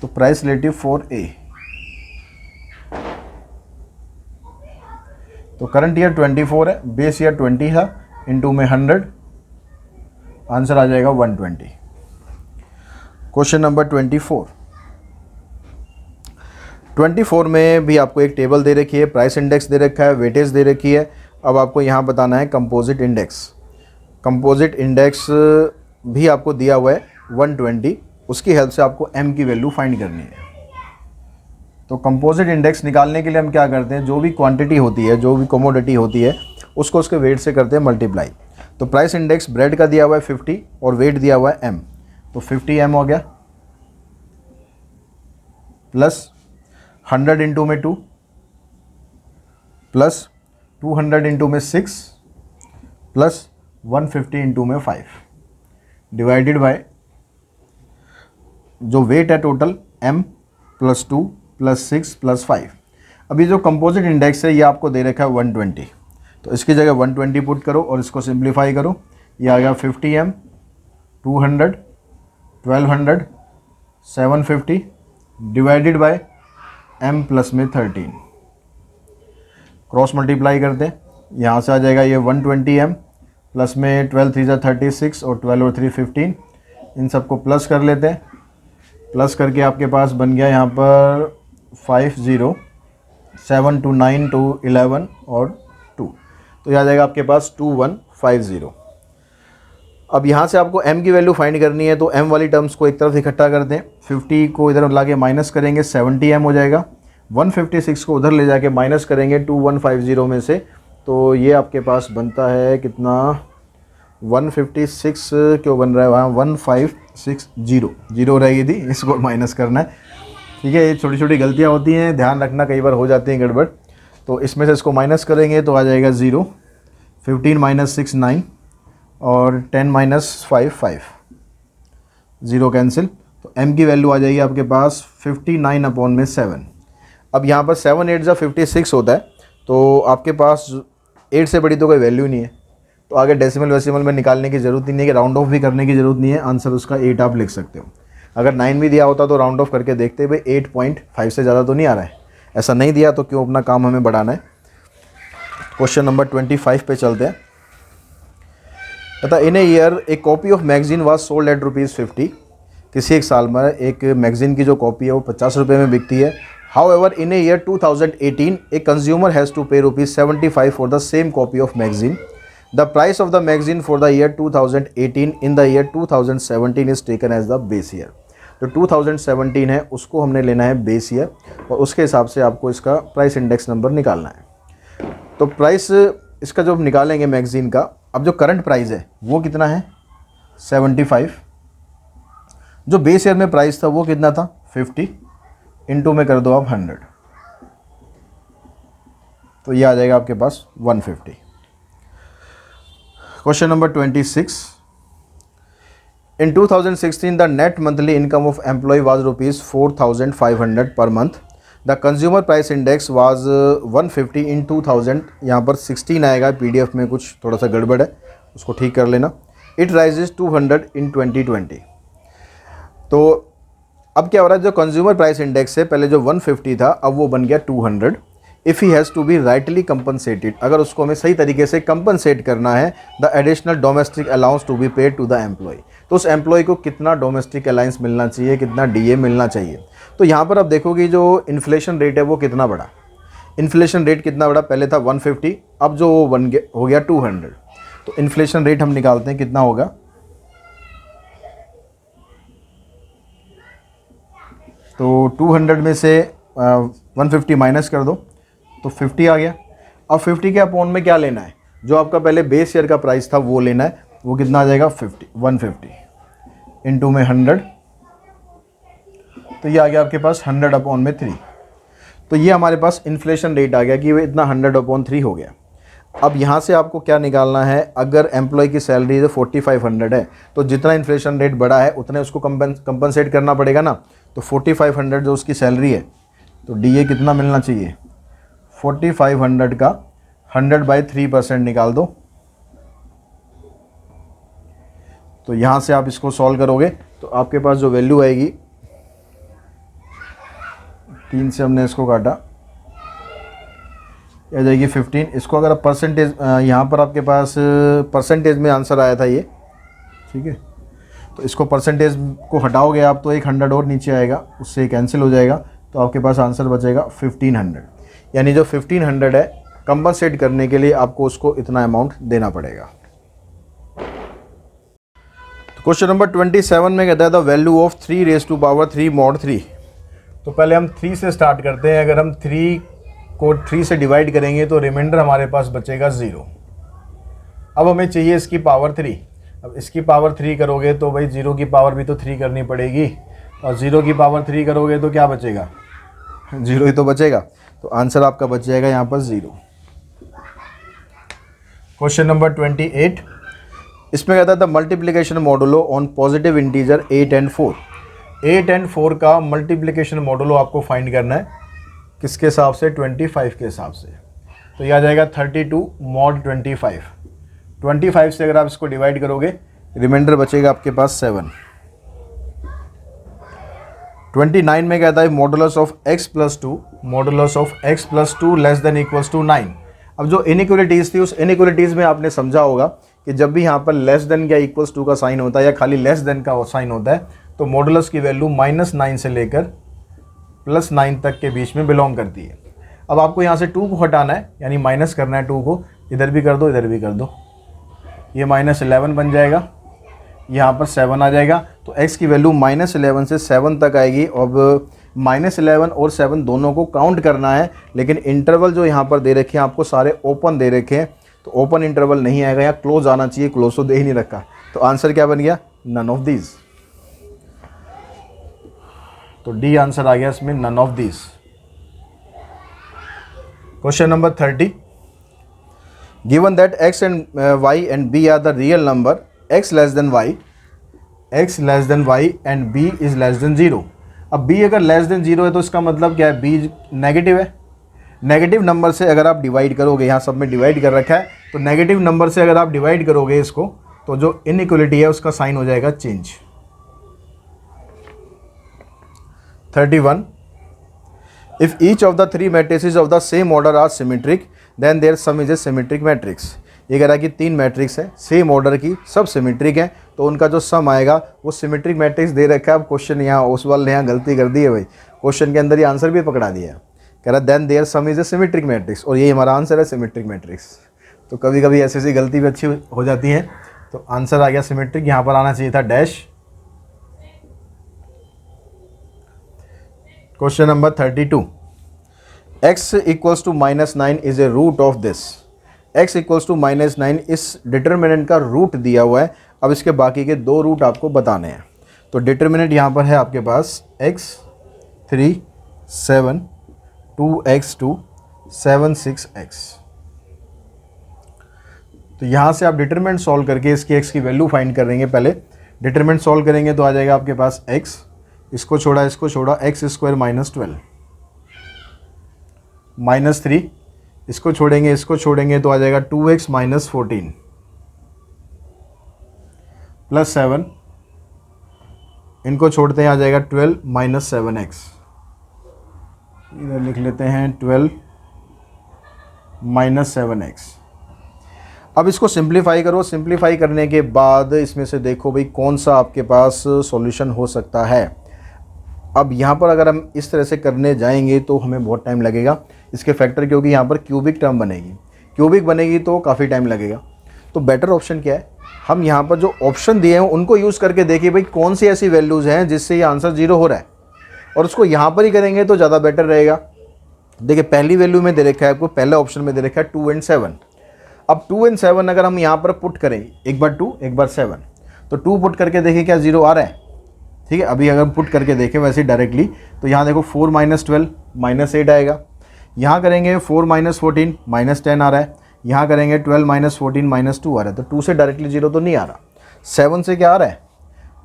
Speaker 1: तो प्राइस रिलेटिव फॉर A, तो करंट ईयर 24 है, बेस ईयर 20 है, इंटू में 100, आंसर आ जाएगा 120। क्वेश्चन नंबर 24 में भी आपको एक टेबल दे रखी है, प्राइस इंडेक्स दे रखा है, वेटेज दे रखी है। अब आपको यहाँ बताना है कंपोजिट इंडेक्स। कंपोजिट इंडेक्स भी आपको दिया हुआ है 120, उसकी हेल्प से आपको m की वैल्यू फाइंड करनी है। तो कंपोजिट इंडेक्स निकालने के लिए हम क्या करते हैं, जो भी क्वांटिटी होती है, जो भी कमोडिटी होती है, उसको उसके वेट से करते हैं मल्टीप्लाई। तो प्राइस इंडेक्स ब्रेड का दिया हुआ है 50 और वेट दिया हुआ है m, तो 50 m हो गया, प्लस 100 इंटू में 2, प्लस 200 इंटू में 6, प्लस 150 इंटू में 5, डिवाइडेड बाय जो वेट है total m plus 2 plus 6 plus 5। अभी जो कंपोजिट इंडेक्स है ये आपको दे रखा है 120, तो इसकी जगह 120 पुट करो और इसको सिंप्लीफाई करो, ये आ गया 50m 200, 1200, 750 divided by m plus में 13, क्रॉस मल्टीप्लाई करते हैं, यहाँ से आ जाएगा ये 120m प्लस में 12 3 36 और 12 और 3 15, इन सबको प्लस कर लेते हैं। प्लस करके आपके पास बन गया यहाँ पर 50, 7 2 9 2 11 और 2, तो यह आ जाएगा आपके पास 2150। अब यहाँ से आपको m की वैल्यू फाइंड करनी है, तो m वाली टर्म्स को एक तरफ इकट्ठा करते हैं, 50 को इधर ला के माइनस करेंगे 70m हो जाएगा, 156 को उधर ले जाके माइनस करेंगे 2150 में से, तो ये आपके पास बनता है कितना, 156 क्यों बन रहा है वहाँ, 1560 जीरो रहेगी थी, इसको माइनस करना है। ठीक है, ये छोटी छोटी गलतियाँ होती हैं, ध्यान रखना, कई बार हो जाती हैं गड़बड़। तो इसमें से इसको माइनस करेंगे तो आ जाएगा 0, 15 माइनस 6 9 और 10 माइनस 5 5, 0 कैंसिल, तो m की वैल्यू आ जाएगी आपके पास 59/7। अब यहाँ पर 7 8 जा 56 होता है, तो आपके पास 8 से बड़ी तो कोई वैल्यू नहीं है, तो आगे डेसिमल वेसिमल में निकालने की ज़रूरत ही नहीं है, कि राउंड ऑफ भी करने की ज़रूरत नहीं है, आंसर उसका 8 आप लिख सकते हो। अगर 9 भी दिया होता तो राउंड ऑफ करके देखते भाई 8.5 से ज़्यादा तो नहीं आ रहा है, ऐसा नहीं दिया तो क्यों अपना काम हमें बढ़ाना है। क्वेश्चन नंबर 25 पे चलते हैं। पता in a year a copy of magazine was sold at ₹50, किसी एक साल में एक मैगजीन की जो कॉपी है वो 50 रुपये में बिकती है। However in a year 2018 a consumer has to pay ₹75 for the same copy of magazine. The price of the magazine for the year 2018 in the year 2017 is taken as the base year. जो 2017 है उसको हमने लेना है base year, और उसके हिसाब से आपको इसका प्राइस इंडेक्स नंबर निकालना है। तो प्राइस इसका जो निकालेंगे मैगजीन का, अब जो करंट प्राइस है वो कितना है 75, जो बेस ईयर में प्राइस था वो कितना था 50, इनटू में कर दो आप 100, तो ये आ जाएगा आपके पास 150। Question number 26। In 2016, the net monthly income of employee was ₹4,500 per month. The consumer price index was 150 in 2000. यहाँ पर 16 आएगा, PDF में कुछ थोड़ा सा गड़बड़ है, उसको ठीक कर लेना। It rises 200 in 2020. तो अब क्या हो रहा है, जो कंज्यूमर प्राइस इंडेक्स है पहले जो 150 था अब वो बन गया 200। If he has to be rightly compensated, अगर उसको हमें सही तरीके से कंपनसेट करना है, the additional domestic allowance to be paid to the employee, तो उस एम्प्लॉय को कितना डोमेस्टिक अलाउंस मिलना चाहिए, कितना डीए मिलना चाहिए। तो यहाँ पर आप देखोगे जो इन्फ्लेशन रेट है वो कितना बड़ा, इन्फ्लेशन रेट कितना बड़ा, पहले था 150, अब जो वो हो गया 200। तो इन्फ्लेशन रेट हम निकालते हैं कितना होगा, तो 200 में से 150 माइनस कर दो तो 50 आ गया। अब 50 के अपॉन में क्या लेना है, जो आपका पहले बेस ईयर का प्राइस था वो लेना है, वो कितना आ जाएगा 150 इनटू में 100, तो ये आ गया आपके पास 100/3। तो ये हमारे पास इन्फ्लेशन रेट आ गया कि ये इतना 100/3 हो गया। अब यहाँ से आपको क्या निकालना है, अगर एम्प्लॉय की सैलरी जो 4500 है तो जितना इन्फ्लेशन रेट बढ़ा है उतने उसको कंपनसेट करना पड़ेगा ना। तो 4500 जो उसकी सैलरी है तो डीए कितना मिलना चाहिए, 4500 का 100/3% निकाल दो। तो यहाँ से आप इसको सॉल्व करोगे तो आपके पास जो वैल्यू आएगी, 3 से हमने इसको काटा, आ जाएगी 15। इसको अगर आप परसेंटेज, यहाँ पर आपके पास परसेंटेज में आंसर आया था ये, ठीक है, तो इसको परसेंटेज को हटाओगे आप तो एक 100 और नीचे आएगा, उससे कैंसिल हो जाएगा, तो आपके पास आंसर बचेगा 1500। यानी जो 1500 है कंपनसेट करने के लिए आपको उसको इतना अमाउंट देना पड़ेगा। तो क्वेश्चन नंबर 27 में कहता है द वैल्यू ऑफ 3⁻³ mod 3। तो पहले हम 3 से स्टार्ट करते हैं। अगर हम 3 को 3 से डिवाइड करेंगे तो रिमाइंडर हमारे पास बचेगा 0। अब हमें चाहिए इसकी पावर 3। अब इसकी पावर 3 करोगे तो भाई 0 की पावर भी तो 3 करनी पड़ेगी, और 0 की पावर 3 करोगे तो क्या बचेगा, 0 ही तो बचेगा। तो आंसर आपका बच जाएगा यहाँ पर 0। क्वेश्चन नंबर 28, इसमें कहता था multiplication modulo on positive integer 8 and 4। 8 and 4 का मल्टीप्लिकेशन मॉडुलो आपको फाइंड करना है, किसके हिसाब से, 25 के हिसाब से। तो यह आ जाएगा 32 mod 25। 25 से अगर आप इसको डिवाइड करोगे रिमाइंडर बचेगा आपके पास 7। 29 में कहता है modulus of x plus 2, modulus of x plus 2 less than equals to 9। अब जो इनइक्वलिटीज़ थी उस इनइक्वलिटीज़ में आपने समझा होगा कि जब भी यहाँ पर लेस देन या इक्वल्स टू का साइन होता है या खाली लेस देन का साइन होता है तो मॉडुलस की वैल्यू -9 से लेकर +9 तक के बीच में बिलोंग करती है। अब आपको यहाँ से 2 को हटाना है, यानी माइनस करना है 2 को, इधर भी कर दो इधर भी कर दो, ये -11 बन जाएगा, यहाँ पर 7 आ जाएगा। तो x की वैल्यू -11 से 7 तक आएगी। अब -11 और 7 दोनों को काउंट करना है, लेकिन इंटरवल जो यहाँ पर दे रखे हैं आपको सारे ओपन दे रखे हैं, तो ओपन इंटरवल नहीं आएगा, या क्लोज आना चाहिए, क्लोज तो दे ही नहीं रखा। तो आंसर क्या बन गया? None of these. तो डी आंसर आ गया इसमें, none of these. Question number 30, given that x and y and b are the real number, x less than y and b is less than 0। अब b अगर less than 0 है तो इसका मतलब क्या है? b नेगेटिव है। नेगेटिव नंबर से अगर आप डिवाइड करोगे, यहाँ सब में डिवाइड कर रखा है, तो नेगेटिव नंबर से अगर आप डिवाइड करोगे इसको, तो जो इनइक्वलिटी है उसका साइन हो जाएगा change. 31, if each of the 3 matrices of the same order are symmetric then their sum is a symmetric matrix. ये कह रहा है कि 3 मैट्रिक्स है सेम ऑर्डर की, सब सिमेट्रिक हैं, तो उनका जो सम आएगा वो सिमेट्रिक मैट्रिक्स दे रखा है। अब क्वेश्चन यहाँ उस वाले यहाँ गलती कर दी है भाई, क्वेश्चन के अंदर ही आंसर भी पकड़ा दिया है। कह रहा है then their sum is a symmetric matrix, और यही हमारा आंसर है, सिमेट्रिक मैट्रिक्स। तो कभी कभी ऐसी ऐसी गलती भी अच्छी हो जाती है। तो आंसर आ गया सिमेट्रिक, यहाँ पर आना चाहिए था dash. Question number 32, x equals to -9 is a root of this. x equals to -9 इस डिटर्मिनेंट का रूट दिया हुआ है। अब इसके बाकी के 2 रूट आपको बताने हैं। तो डिटर्मिनेंट यहाँ पर है आपके पास x 3 7 2x2 7 6x। तो यहाँ से आप डिटरमिनेंट सॉल्व करके इसकी x की वैल्यू फाइंड करेंगे। पहले डिटरमिनेंट सॉल्व करेंगे तो आ जाएगा आपके पास x, इसको छोड़ा x स्क्वायर -12 -3, इसको छोड़ेंगे तो आ जाएगा 2x -14 +7, इनको छोड़ते हैं आ जाएगा 12 -7x। इधर लिख लेते हैं 12 -7x। अब इसको सिंप्लीफाई करो। सिंप्लीफाई करने के बाद इसमें से देखो भाई कौन सा आपके पास सॉल्यूशन हो सकता है। अब यहाँ पर अगर हम इस तरह से करने जाएंगे तो हमें बहुत टाइम लगेगा इसके फैक्टर, क्योंकि यहाँ पर क्यूबिक टर्म बनेगी तो काफ़ी टाइम लगेगा। तो बेटर ऑप्शन क्या है, हम यहाँ पर जो ऑप्शन दिए हैं उनको यूज़ करके देखिए भाई कौन सी ऐसी वैल्यूज़ हैं जिससे ये आंसर 0 हो रहा है, और उसको यहाँ पर ही करेंगे तो ज़्यादा बेटर रहेगा। देखिए पहली वैल्यू में दे रखा है आपको, पहले ऑप्शन में दे रखा है 2 and 7। अब 2 and 7 अगर हम यहाँ पर पुट करें, एक बार 2 एक बार 7, तो 2 पुट करके देखिए क्या 0 आ रहा है। ठीक है, अभी अगर हम पुट करके देखें वैसे ही डायरेक्टली, तो यहाँ देखो 4 -12 -8 आएगा। यहाँ करेंगे 4 -14 -10 आ रहा है। यहाँ करेंगे 12 -14 -2 आ रहा है। तो 2 से डायरेक्टली 0 तो नहीं आ रहा। 7 से क्या आ रहा है,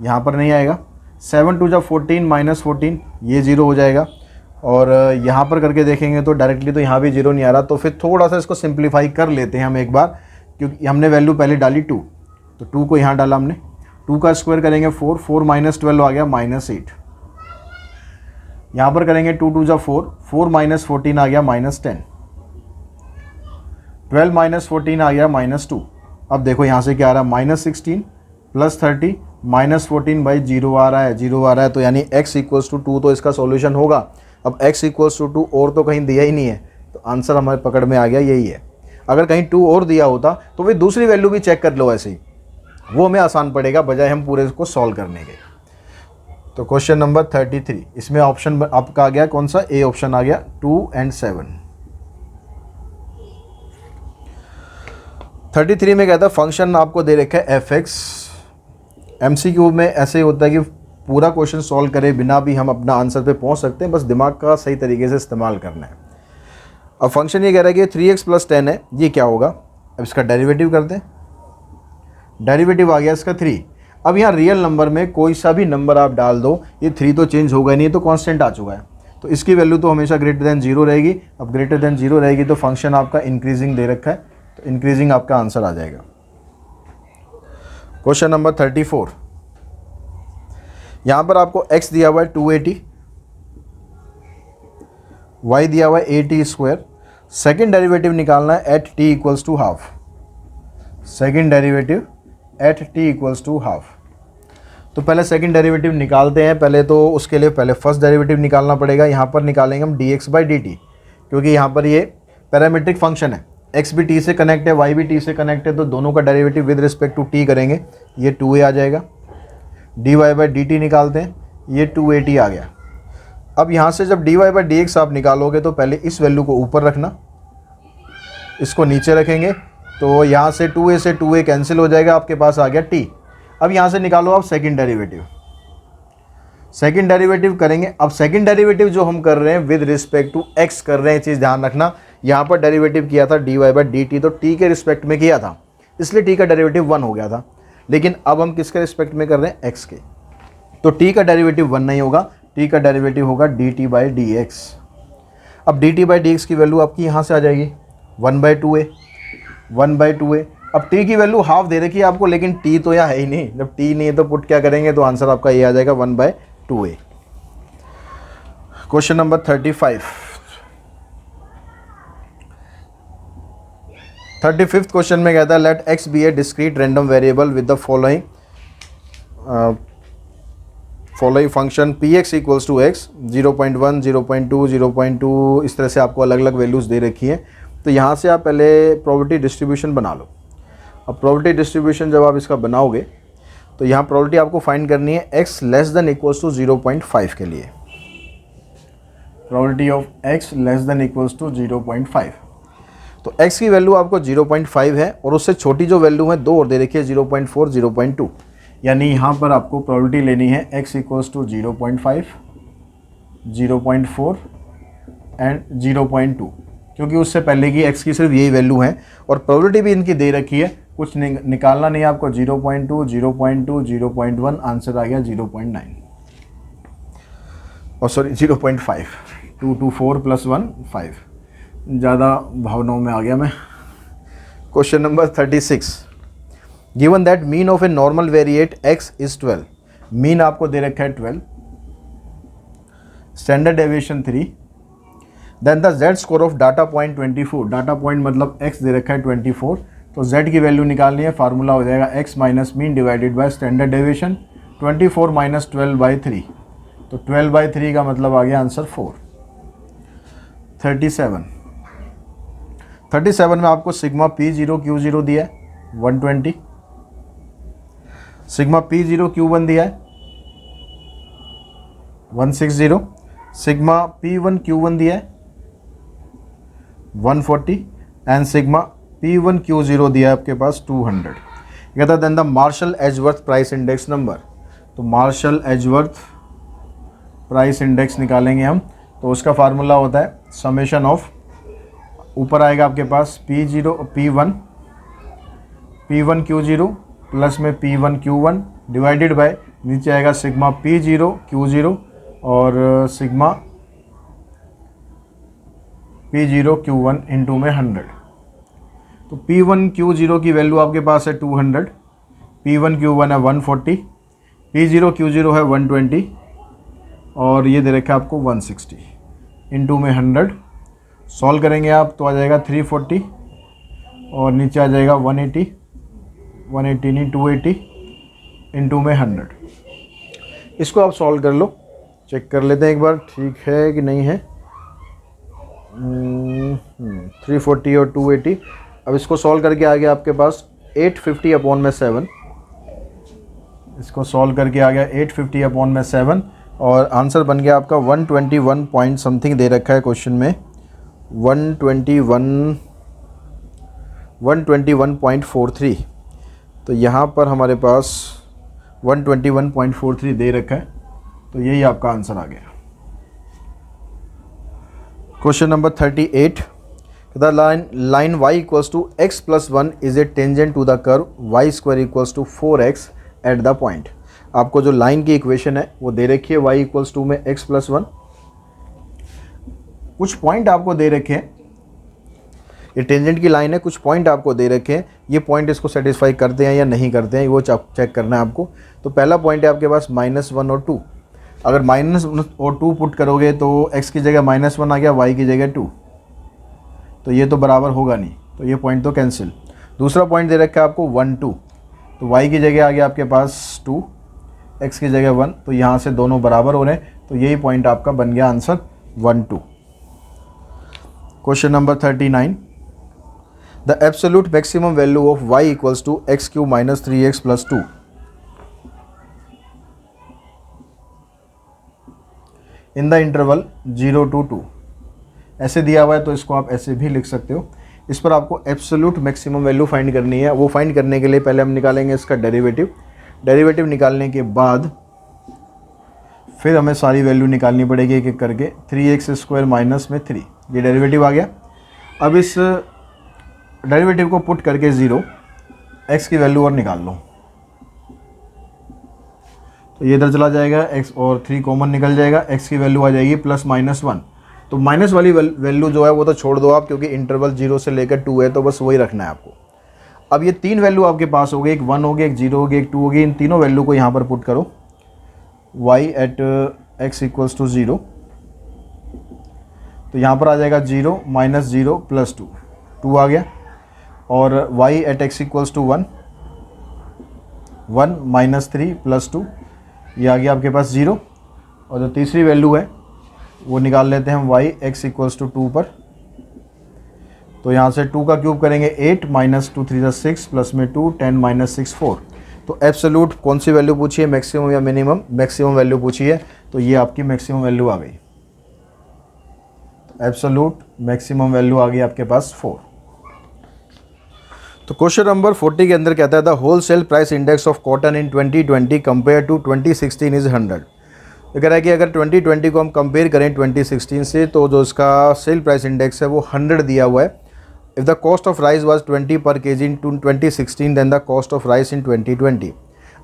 Speaker 1: यहाँ पर नहीं आएगा। 7 2 14 -14, ये 0 हो जाएगा। और यहाँ पर करके देखेंगे तो डायरेक्टली तो यहाँ भी 0 नहीं आ रहा। तो फिर थोड़ा सा इसको सिंप्लीफाई कर लेते हैं हम एक बार, क्योंकि हमने वैल्यू पहले डाली 2, तो 2 को यहाँ डाला हमने। 2 का स्क्वायर करेंगे 4 -12 आ गया -8। यहाँ पर करेंगे 2 2 4 4 -14 आ गया -10। 12 -14 आ गया -2। अब देखो यहाँ से क्या आ रहा है, -16 +30 -14 भाई 0 आ रहा है। तो यानी x इक्वल्स टू 2 तो इसका सॉल्यूशन होगा। अब x इक्वल्स टू 2 और तो कहीं दिया ही नहीं है, तो आंसर हमारे पकड़ में आ गया, यही है। अगर कहीं 2 और दिया होता तो फिर दूसरी वैल्यू भी चेक कर लो ऐसे ही, वो हमें आसान पड़ेगा बजाय हम पूरे को सॉल्व करने के। तो क्वेश्चन नंबर 33, इसमें ऑप्शन आपका आ गया कौन सा, ए ऑप्शन आ गया 2 and 7। 33 में कहता है फंक्शन आपको दे रखा है fx। MCQ में ऐसे होता है कि पूरा क्वेश्चन सॉल्व करे बिना भी हम अपना आंसर पे पहुंच सकते हैं, बस दिमाग का सही तरीके से इस्तेमाल करना है। अब फंक्शन ये कह रहा है कि 3x + 10 है, ये क्या होगा। अब इसका डेरिवेटिव करते हैं। डेरिवेटिव आ गया इसका 3। अब यहाँ रियल नंबर में कोई सा भी नंबर आप डाल दो, ये 3 तो चेंज होगा नहीं, तो कांस्टेंट आ चुका है, तो इसकी वैल्यू तो हमेशा >0 रहेगी। अब >0 रहेगी तो फंक्शन आपका इंक्रीजिंग दे रखा है, तो इंक्रीजिंग आपका आंसर आ जाएगा। क्वेश्चन नंबर 34, यहाँ पर आपको x दिया हुआ है 280, y दिया हुआ है 80 स्क्वायर, सेकेंड डेरिवेटिव निकालना है at t equals to half, second derivative at t equals to half. तो पहले सेकेंड डेरिवेटिव निकालते हैं, पहले तो उसके लिए पहले फर्स्ट डेरिवेटिव निकालना पड़ेगा। यहाँ पर निकालेंगे हम dx बाई dt, क्योंकि यहाँ पर ये पैरामीट्रिक फंक्शन है, x भी t से कनेक्ट है, y भी t से कनेक्ट है, तो दोनों का derivative with respect to t करेंगे, ये 2a आ जाएगा। dy बाई dt निकालते हैं, ये 280 आ गया। अब यहाँ से जब dy बाई dx आप निकालोगे तो पहले इस वैल्यू को ऊपर रखना, इसको नीचे रखेंगे, तो यहाँ से 2a से 2a कैंसिल हो जाएगा, आपके पास आ गया t। अब यहाँ से निकालो आप सेकंड डेरिवेटिव, सेकंड डेरिवेटिव करेंगे। अब सेकंड डेरिवेटिव जो हम कर रहे हैं विद रिस्पेक्ट टू x कर रहे हैं, चीज़ ध्यान रखना, यहाँ पर डेरिवेटिव किया था dy बाई dt, तो t के रिस्पेक्ट में किया था, इसलिए t का डेरिवेटिव 1 हो गया था। लेकिन अब हम किसके रिस्पेक्ट में कर रहे हैं, x के, तो t का डेरिवेटिव 1 नहीं होगा, t का डेरिवेटिव होगा dt बाई dx। अब dt बाई dx की वैल्यू आपकी यहाँ से आ जाएगी 1/2a, 1/2a। अब t की वैल्यू हाफ दे रखी है आपको, लेकिन t तो यहाँ है ही नहीं, जब t नहीं है तो पुट क्या करेंगे, तो आंसर आपका ये आ जाएगा 1/2a। Question number 35, 35th question में कहता है let x be a discrete random variable with the following function P X equals to X 0.1, 0.2, 0.2, इस तरह से आपको अलग अलग वैल्यूज़ दे रखी हैं। तो यहाँ से आप पहले प्रोबेबिलिटी डिस्ट्रीब्यूशन बना लो। अब प्रोबेबिलिटी डिस्ट्रीब्यूशन जब आप इसका बनाओगे तो यहाँ प्रोबेबिलिटी आपको फाइंड करनी है x less than equals to 0.5 के लिए, probability of x less than equals to 0.5। तो x की वैल्यू आपको 0.5 है और उससे छोटी जो वैल्यू है दो और दे रखी है 0.4, 0.2, यानी यहाँ पर आपको प्रोबेबिलिटी लेनी है x इक्वल्स टू 0.5, 0.4 एंड 0.2, क्योंकि उससे पहले की x की सिर्फ यही वैल्यू है और प्रोबेबिलिटी भी इनकी दे रखी है, कुछ निकालना नहीं है आपको। 0.2, 0.2, 0.1, आंसर आ गया 0.9 और सॉरी 0.5, 2 2 4 प्लस 1 5, ज़्यादा भावनाओं में आ गया मैं। Question number 36, given that mean of a normal variate x is 12, mean आपको दे रखा है 12, standard deviation 3, then the z score of data point 24, data point मतलब x दे रखा है 24, तो z की वैल्यू निकालनी है, फार्मूला हो जाएगा x minus mean divided by standard deviation, 24 minus 12/3, तो 12/3 का मतलब आ गया आंसर 4। 37 में आपको सिग्मा P0 Q0 दिया है 120, सिग्मा P0 Q1 दिया है 160, सिग्मा P1 Q1 दिया है 140 एंड सिग्मा P1 Q0 दिया है आपके पास 200। कहता है then the Marshall Edgeworth price index number, तो मार्शल एजवर्थ प्राइस इंडेक्स निकालेंगे हम, तो उसका फार्मूला होता है समेशन ऑफ, ऊपर आएगा आपके पास P1 Q0 प्लस में P1 Q1 डिवाइडेड बाय, नीचे आएगा सिग्मा P0 Q0 और सिग्मा P0 Q1 इंटू में 100। तो P1 Q0 की वैल्यू आपके पास है 200, P1 Q1 है 140, P0 Q0 है 120 और ये दे रखा है आपको 160 इंटू में 100। सॉल्व करेंगे आप तो आ जाएगा 340 और नीचे आ जाएगा 180 नहीं 280 इंटू में 100। इसको आप सॉल्व कर लो, चेक कर लेते हैं एक बार ठीक है कि नहीं है। 340 और 280, अब इसको सॉल्व करके आ गया आपके पास 850/7, इसको सॉल्व करके आ गया 850/7 और आंसर बन गया आपका 121 पॉइंट समथिंग दे रखा है क्वेश्चन में, 121.43। तो यहाँ पर हमारे पास 121.43 दे रखा है, तो यही आपका आंसर आ गया। Question number 38, the line y equals to x plus 1 is a tangent to the curve y square equals to 4x at the point. आपको जो लाइन की इक्वेशन है वो दे रखी है y इक्वल्स टू में x प्लस 1, कुछ पॉइंट आपको दे रखे हैं, ये टेंजेंट की लाइन है, कुछ पॉइंट आपको दे रखे हैं, ये पॉइंट इसको सेटिस्फाई करते हैं या नहीं करते हैं वो चेक करना है आपको। तो पहला पॉइंट है आपके पास -1 और 2। अगर माइनस और 2 पुट करोगे तो x की जगह -1 आ गया, y की जगह 2, तो ये तो बराबर होगा नहीं, तो ये पॉइंट तो कैंसिल। दूसरा पॉइंट दे रखा है आपको 1 2, तो y की जगह आ गया आपके पास 2, x की जगह 1, तो यहाँ से दोनों बराबर हो रहे हैं, तो यही पॉइंट आपका बन गया answer 1 2। Question number 39, the absolute maximum value of y equals to x³ - 3x + 2 in the interval 0 to 2। ऐसे दिया हुआ है तो इसको आप ऐसे भी लिख सकते हो। इस पर आपको एब्सोल्यूट मैक्सिमम वैल्यू फाइंड करनी है। वो फाइंड करने के लिए पहले हम निकालेंगे इसका डेरिवेटिव। डेरिवेटिव निकालने के बाद फिर हमें सारी वैल्यू निकालनी पड़ेगी एक एक करके। 3x² माइनस में 3, ये डेरिवेटिव आ गया। अब इस डेरिवेटिव को पुट करके 0, x की वैल्यू और निकाल लो, तो ये इधर चला जाएगा, x और 3 कॉमन निकल जाएगा, x की वैल्यू आ जाएगी +-1। तो माइनस वाली वैल्यू जो है वो तो छोड़ दो आप, क्योंकि इंटरवल 0 से लेकर 2 है, तो बस वही रखना है आपको। अब ये 3 वैल्यू आपके पास हो गई, एक 1 हो गई, एक 0 हो गई, एक 2 हो गई। इन तीनों वैल्यू को यहाँ पर पुट करो, y एट x = 0, तो यहाँ पर आ जाएगा 0 - 0 + 2, 2 आ गया। और y एट x = 1, 1 - 3 + 2, ये आ गया आपके पास 0। और जो तीसरी वैल्यू है वो निकाल लेते हैं हम y x = 2 पर। तो यहाँ से 2 का क्यूब करेंगे 8 - 2 3 6 प्लस में 2 10 - 6 4। तो एब्सोल्यूट कौन सी वैल्यू पूछी है, मैक्सिमम या मिनिमम? मैक्सिमम वैल्यू पूछी है, तो ये आपकी मैक्सिमम वैल्यू आ गई। एब्सोल्यूट मैक्सिमम वैल्यू आ गई आपके पास 4। तो क्वेश्चन नंबर 40 के अंदर कहता है the wholesale price index of cotton in 2020 compare to 2016 is 100। तो कह रहा है कि अगर 2020 को हम कंपेयर करें 2016 से, तो जो इसका सेल प्राइस इंडेक्स है वो 100 दिया हुआ है। If the cost of rice was 20 per kg in 2016 then the cost of rice in 2020।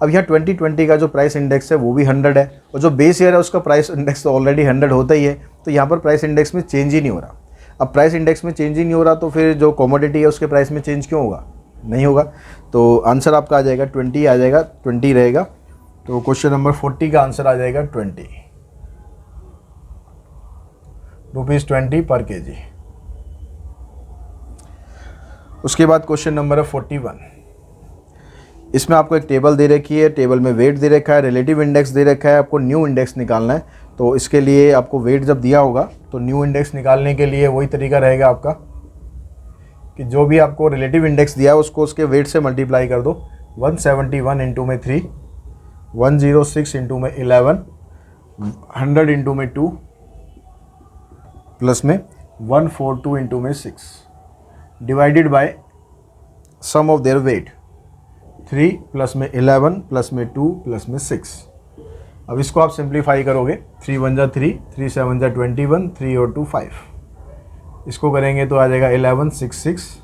Speaker 1: अब यहाँ 2020 का जो प्राइस इंडेक्स है वो भी 100 है, और जो बेस ईयर है उसका प्राइस इंडेक्स तो ऑलरेडी 100 होता ही है, तो यहाँ पर प्राइस इंडेक्स में चेंज ही नहीं हो रहा। अब प्राइस इंडेक्स में चेंज ही नहीं हो रहा, तो फिर जो कमोडिटी है उसके प्राइस में चेंज क्यों होगा? नहीं होगा। तो आंसर आपका आ जाएगा 20 आ जाएगा, 20 रहेगा। तो क्वेश्चन नंबर 40 का आंसर आ जाएगा 20 रुपीज़ 20 पर kg। उसके बाद क्वेश्चन नंबर है 41। इसमें आपको एक टेबल दे रखी है, टेबल में वेट दे रखा है, रिलेटिव इंडेक्स दे रखा है, आपको न्यू इंडेक्स निकालना है। तो इसके लिए आपको वेट जब दिया होगा तो न्यू इंडेक्स निकालने के लिए वही तरीका रहेगा आपका कि जो भी आपको रिलेटिव इंडेक्स दिया है उसको उसके वेट से मल्टीप्लाई कर दो। 171 इंटू में 3, 106 इंटू में 11, 100 इंटू में 2, प्लस में 142 इंटू में 6, divided by sum of their weight 3 plus में 11 प्लस में 2 प्लस में 6। अब इसको आप सिंप्लीफाई करोगे, 3 1 जा 3, 3 7 जा 21, 3 और 2 5। इसको करेंगे तो आ जाएगा 11 6 6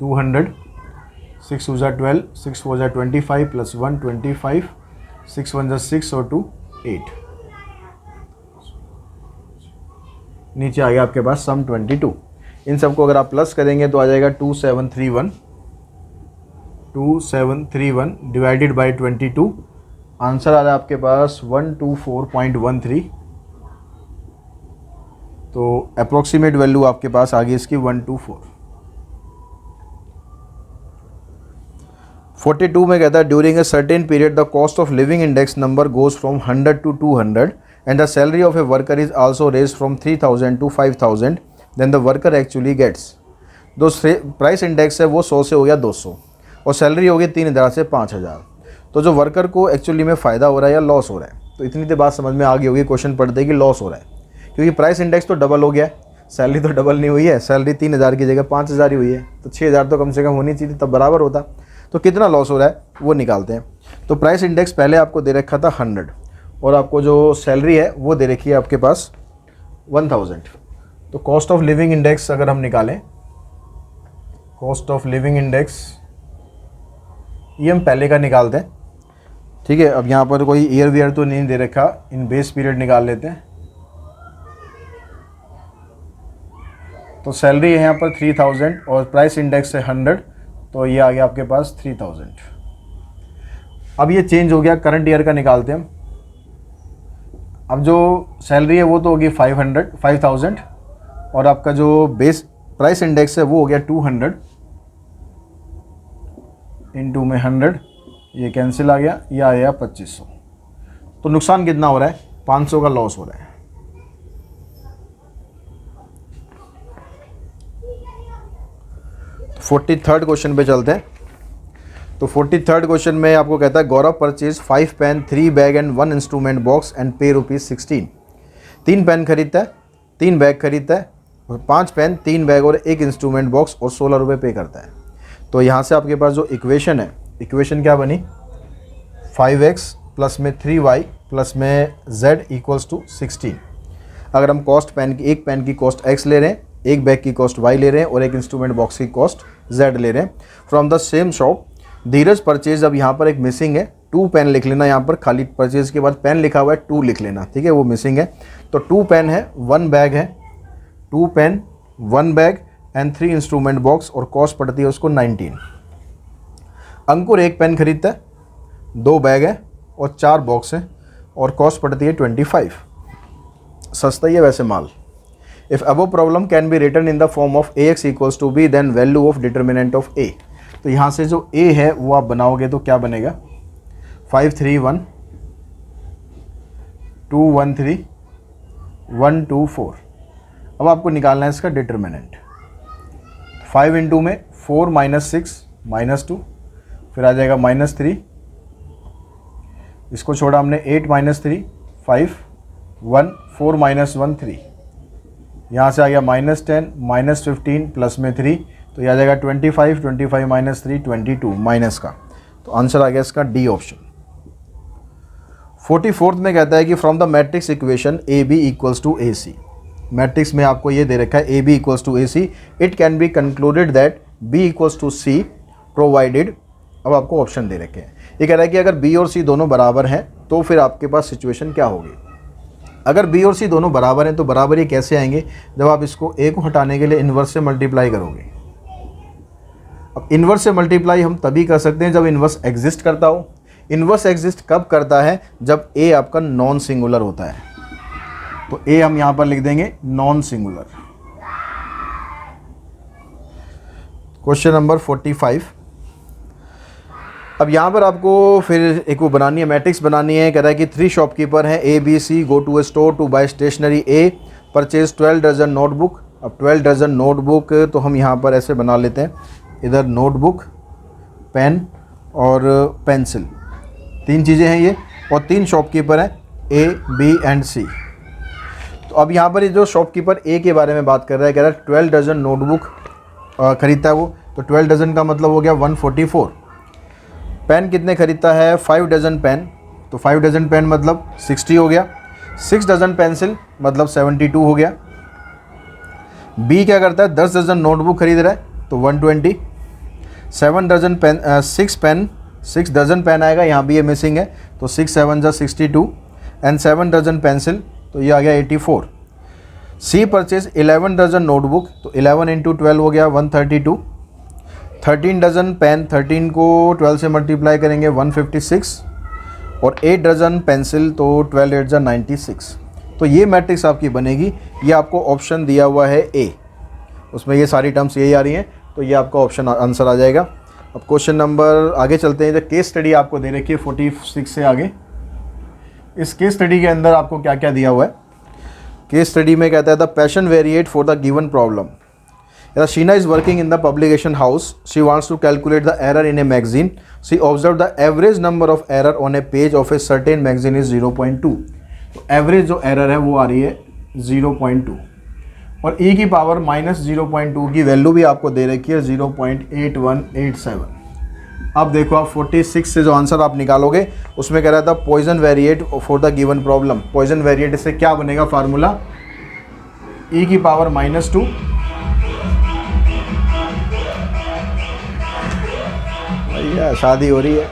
Speaker 1: 200, 6 2 जा 12, 6 4 जा 25 प्लस 1 25, 6 1 जा 6 और 2 8। नीचे आ गया आपके पास सम 22। इन सबको अगर आप प्लस करेंगे तो आ जाएगा 2731 डिवाइडेड बाय 22। आंसर आ रहा है आपके पास 124.13। तो अप्रोक्सीमेट वैल्यू आपके पास आ गई इसकी 124। 42 में कहता है during a certain period the cost of living index number goes from 100 to 200 and the salary of a worker is also raise from 3000 to 5000 then the worker actually gets. जो price index है वो 100 से हो गया 200 और salary हो गई 3000 से 5000। तो जो वर्कर को एक्चुअली में फ़ायदा हो रहा है या लॉस हो रहा है? तो इतनी तो बात समझ में आ गई होगी क्वेश्चन पढ़ते कि लॉस हो रहा है, क्योंकि प्राइस इंडेक्स तो डबल हो गया है, सैलरी तो डबल नहीं हुई है। सैलरी 3000 की जगह 5000 ही हुई है, तो 6000 तो कम से कम होनी चाहिए, तब बराबर होता। तो कितना लॉस हो रहा है वो निकालते हैं। तो प्राइस इंडेक्स पहले आपको दे रखा था 100 और आपको जो सैलरी है वो दे रखी है आपके पास 1000। तो कॉस्ट ऑफ लिविंग इंडेक्स अगर हम निकालें, कॉस्ट ऑफ लिविंग इंडेक्स ये हम पहले का निकालते हैं, ठीक है। अब यहाँ पर कोई ईयर वीयर तो नहीं दे रखा, इन बेस पीरियड निकाल लेते हैं।
Speaker 2: तो सैलरी है यहाँ पर 3000 और प्राइस इंडेक्स है 100, तो ये आ गया आपके पास 3000।
Speaker 1: अब ये चेंज हो गया, करंट ईयर का निकालते हैं हम। अब जो सैलरी है वो तो होगी 5000 और आपका जो बेस प्राइस इंडेक्स है वो हो गया 200 इंटू में 100, ये कैंसिल आ गया, ये आया 2500। तो नुकसान कितना हो रहा है? 500 का लॉस हो रहा है। तो 43rd क्वेश्चन पे चलते हैं। तो 43rd क्वेश्चन में आपको कहता है Gaurav purchase 5 pen 3 bag and 1 instrument box and pay ₹16। 3 pen खरीदता है, 3 बैग खरीदता है, 5 पेन 3 बैग और 1 इंस्ट्रूमेंट बॉक्स और ₹16 पे करता है। तो यहाँ से आपके पास जो इक्वेशन है, इक्वेशन क्या बनी? 5x प्लस में 3y प्लस में z इक्वल्स टू 16। अगर हम कॉस्ट पेन की, एक पेन की कॉस्ट x ले रहे हैं, एक बैग की कॉस्ट y ले रहे हैं और एक इंस्ट्रूमेंट बॉक्स की कॉस्ट z ले रहे हैं। From the same shop Dheeraj purchase, अब यहाँ पर एक मिसिंग है, 2 पेन लिख लेना, यहाँ पर खाली परचेज के बाद पेन लिखा हुआ है 2 लिख लेना, ठीक है, वो मिसिंग है। तो 2 पेन है, 1 बैग है, 2 pen 1 bag and 3 instrument box और कॉस्ट पड़ती है उसको 19। अंकुर 1 पेन खरीदता है, 2 बैग है और 4 बॉक्स हैं और कॉस्ट पड़ती है 25। सस्ता ही है वैसे माल। If above problem can be written in the form of ax equals to b then value of determinant of a। तो यहाँ से जो a है वो आप बनाओगे तो क्या बनेगा? 531 213 124। अब आपको निकालना है इसका डिटर्मिनेंट। 5 इंटू में 4 माइनस 6 माइनस 2, फिर आ जाएगा -3, इसको छोड़ा हमने 8 माइनस 3 5 1 4 माइनस 1 3, यहाँ से आ गया -10 -15 प्लस में 3, तो यह आ जाएगा 25 25 माइनस 3 22 माइनस का। तो आंसर आ गया इसका डी ऑप्शन। 44th में कहता है कि from the matrix equation A B equals to A C. Matrix में आपको ये दे रखा है A B equals to A C, it can be concluded that B equals to C provided. अब आपको ऑप्शन दे रखे हैं, ये कह रहा है कि अगर बी और सी दोनों बराबर हैं तो फिर आपके पास सिचुएशन क्या होगी। अगर बी और सी दोनों बराबर हैं तो बराबर ये कैसे आएंगे? जब आप इसको ए को हटाने के लिए इन्वर्स से मल्टीप्लाई करोगे। अब इन्वर्स से मल्टीप्लाई हम तभी कर सकते हैं जब इन्वर्स एग्जिस्ट करता हो। इन्वर्स एग्जिस्ट कब करता है? जब ए आपका नॉन सिंगुलर होता है। तो ए हम यहां पर लिख देंगे नॉन सिंगुलर। Question number 45। अब यहाँ पर आपको फिर एक वो बनानी है, मैट्रिक्स बनानी है। कह रहा है कि 3 शॉपकीपर हैं A B C, go to a store to buy stationery a, purchase 12 dozen notebook. अब 12 डजन नोटबुक तो हम यहाँ पर ऐसे बना लेते हैं, इधर नोटबुक, पेन और पेंसिल, 3 चीज़ें हैं ये, और 3 शॉपकीपर हैं ए बी एंड सी। तो अब यहाँ पर ये जो शॉपकीपर ए के बारे में बात कर रहा है, कह रहा है 12 डजन नोटबुक खरीदता है वो, तो 12 डजन का मतलब हो गया 144। पेन कितने खरीदता है? 5 डजन पेन, तो 5 डजन पेन मतलब 60 हो गया। 6 डजन पेंसिल मतलब 72 हो गया। बी क्या करता है? 10 डजन नोटबुक खरीद रहा है तो 120। 7 डजन पेन 6 डजन पेन आएगा, यहाँ भी ये मिसिंग है, तो 6 7 जा 62 एंड 7 डजन पेंसिल, तो ये आ गया 84। सी परचेज 11 डजन नोटबुक, तो 11 इंटू 12 हो गया 132। 13 डजन पेन, 13 को 12 से मल्टीप्लाई करेंगे 156, और 8 डजन पेंसिल, तो 12 8 जा 96। तो ये मैट्रिक्स आपकी बनेगी। ये आपको ऑप्शन दिया हुआ है ए, उसमें ये सारी टर्म्स यही आ रही हैं, तो ये आपका ऑप्शन आंसर आ जाएगा। अब क्वेश्चन नंबर आगे चलते हैं। जो केस स्टडी आपको दे रखी है 46 से आगे, इस केस स्टडी के अंदर आपको क्या क्या दिया हुआ है? केस स्टडी में कहता है the passion variate for the given problem. Sheena is working in the publication house. She wants to calculate the error in a magazine. She observed the average number of error on a page of a certain magazine is 0.2. तो average जो error है वो आ रही है 0.2, और e की power -0.2 की value भी आपको दे रखी है 0.8187। अब देखो आप 46 से जो आंसर आप निकालोगे उसमें कह रहा था Poisson variate for the given problem. Poisson variate से क्या बनेगा फार्मूला? e की पावर -2 भैया शादी हो रही है।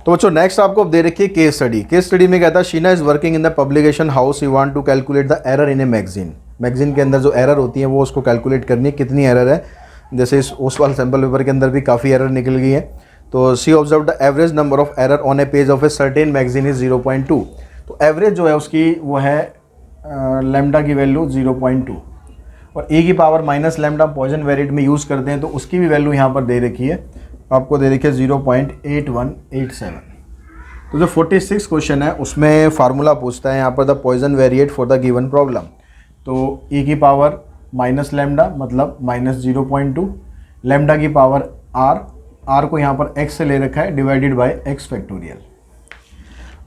Speaker 1: तो बच्चों नेक्स्ट आपको अब दे रखी है केस स्टडी। केस स्टडी में कहता है Sheena is working in the publication house, you want to calculate the error in a magazine. Magazine के अंदर जो एरर होती है वो उसको कैलकुलेट करनी है, कितनी एरर है। जैसे इस उस वाले सैम्पल पेपर के अंदर भी काफ़ी एरर निकल गई है। तो see observe the average number of error on a page of a certain magazine is 0.2। तो एवरेज जो है उसकी वो है लैम्डा की वैल्यू 0.2 और ए की power minus lambda Poisson variate में यूज़ करते हैं तो उसकी भी वैल्यू यहाँ पर दे रखी है, आपको दे रखी है 0.8187। तो जो 46 क्वेश्चन है उसमें फार्मूला पूछता है यहाँ पर the Poisson variate for the given problem. तो e की पावर माइनस लैम्डा मतलब माइनस 0.2, लैम्डा की पावर r को यहाँ पर x से ले रखा है डिवाइडेड बाय x फैक्टोरियल।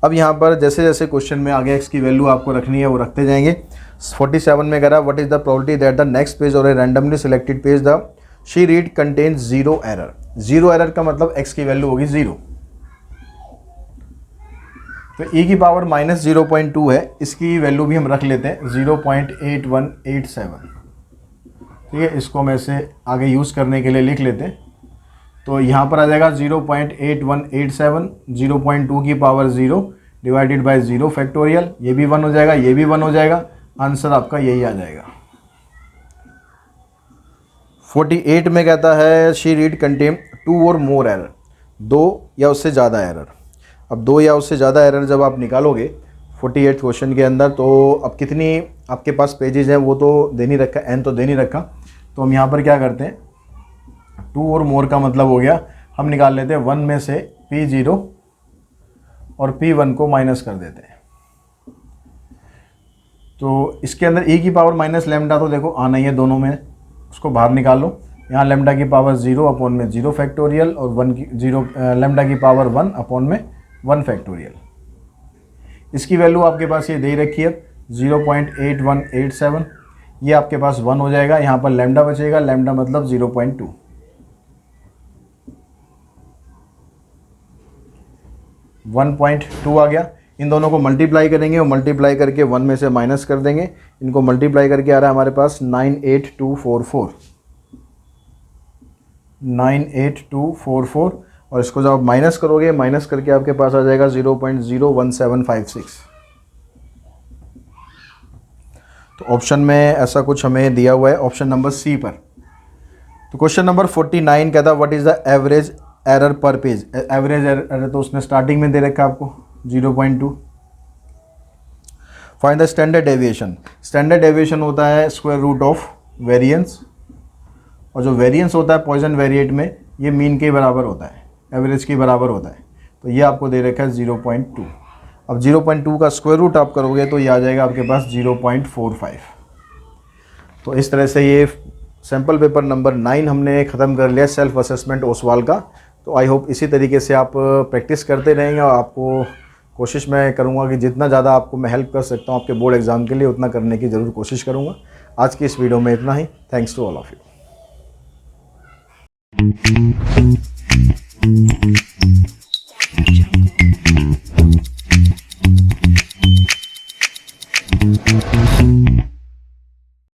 Speaker 1: अब यहाँ पर जैसे जैसे क्वेश्चन में आगे x की वैल्यू आपको रखनी है वो रखते जाएंगे। 47 में कह रहा है what is the probability that the next page or a randomly selected page the she read contains zero error. Zero error का मतलब x की वैल्यू होगी 0। तो e की पावर माइनस 0.2 है, इसकी वैल्यू भी हम रख लेते हैं 0.8187। ठीक है, इसको हम ऐसे आगे यूज़ करने के लिए लिख लेते हैं। तो यहाँ पर आ जाएगा 0.8187, 0.2 की पावर 0 डिवाइडेड बाय 0 फैक्टोरियल। ये भी 1 हो जाएगा, ये भी 1 हो जाएगा, आंसर आपका यही आ जाएगा। 48 में कहता है शी रीड कंटेन 2 और मोर एरर, 2 या उससे ज़्यादा एरर। अब 2 या उससे ज़्यादा एरर जब आप निकालोगे 48 क्वेश्चन के अंदर, तो अब कितनी आपके पास पेजेस हैं वो तो दे नहीं रखा, n तो दे नहीं रखा। तो हम यहाँ पर क्या करते हैं, 2 और मोर का मतलब हो गया हम निकाल लेते हैं 1 में से P0 और P1 को माइनस कर देते हैं। तो इसके अंदर e की पावर माइनस लैम्डा तो देखो आना ही है दोनों में, उसको बाहर निकालो। यहाँ लैम्डा की पावर 0 अपॉन में 0 फैक्टोरियल और 1 की 0 लैम्डा की पावर 1 अपॉन में 1 फैक्टोरियल। इसकी वैल्यू आपके पास ये दे रखी है 0.8187, ये आपके पास 1 हो जाएगा। यहाँ पर लैम्डा बचेगा, लैम्डा मतलब 0.2। 1.2 आ गया। इन दोनों को मल्टीप्लाई करेंगे और मल्टीप्लाई करके 1 में से माइनस कर देंगे। इनको मल्टीप्लाई करके आ रहा है हमारे पास 98244, 98244 और इसको जब आप माइनस करोगे, माइनस करके आपके पास आ जाएगा 0.01756। तो ऑप्शन में ऐसा कुछ हमें दिया हुआ है, ऑप्शन नंबर सी पर। तो क्वेश्चन नंबर 49 कहता है what is the average error पर पेज। एवरेज एरर तो उसने स्टार्टिंग में दे रखा है आपको 0.2। Find the standard deviation. Standard deviation होता है स्क्वायर रूट ऑफ वेरिएंस, और जो वेरिएंस होता है पॉइजन वेरिएट में ये मीन के बराबर होता है, एवरेज के बराबर होता है। तो ये आपको दे रखा है 0.2। अब 0.2 का स्क्वायर रूट आप करोगे तो ये आ जाएगा आपके पास 0.45। तो इस तरह से ये सैम्पल पेपर नंबर 9 हमने ख़त्म कर लिया, सेल्फ असेसमेंट ओसवाल का। तो आई होप इसी तरीके से आप प्रैक्टिस करते रहेंगे और आपको कोशिश मैं करूँगा कि जितना ज़्यादा आपको मैं हेल्प कर सकता हूँ आपके बोर्ड एग्ज़ाम के लिए उतना करने की ज़रूर कोशिश करूँगा। आज की इस वीडियो में इतना ही। Thanks to all of you.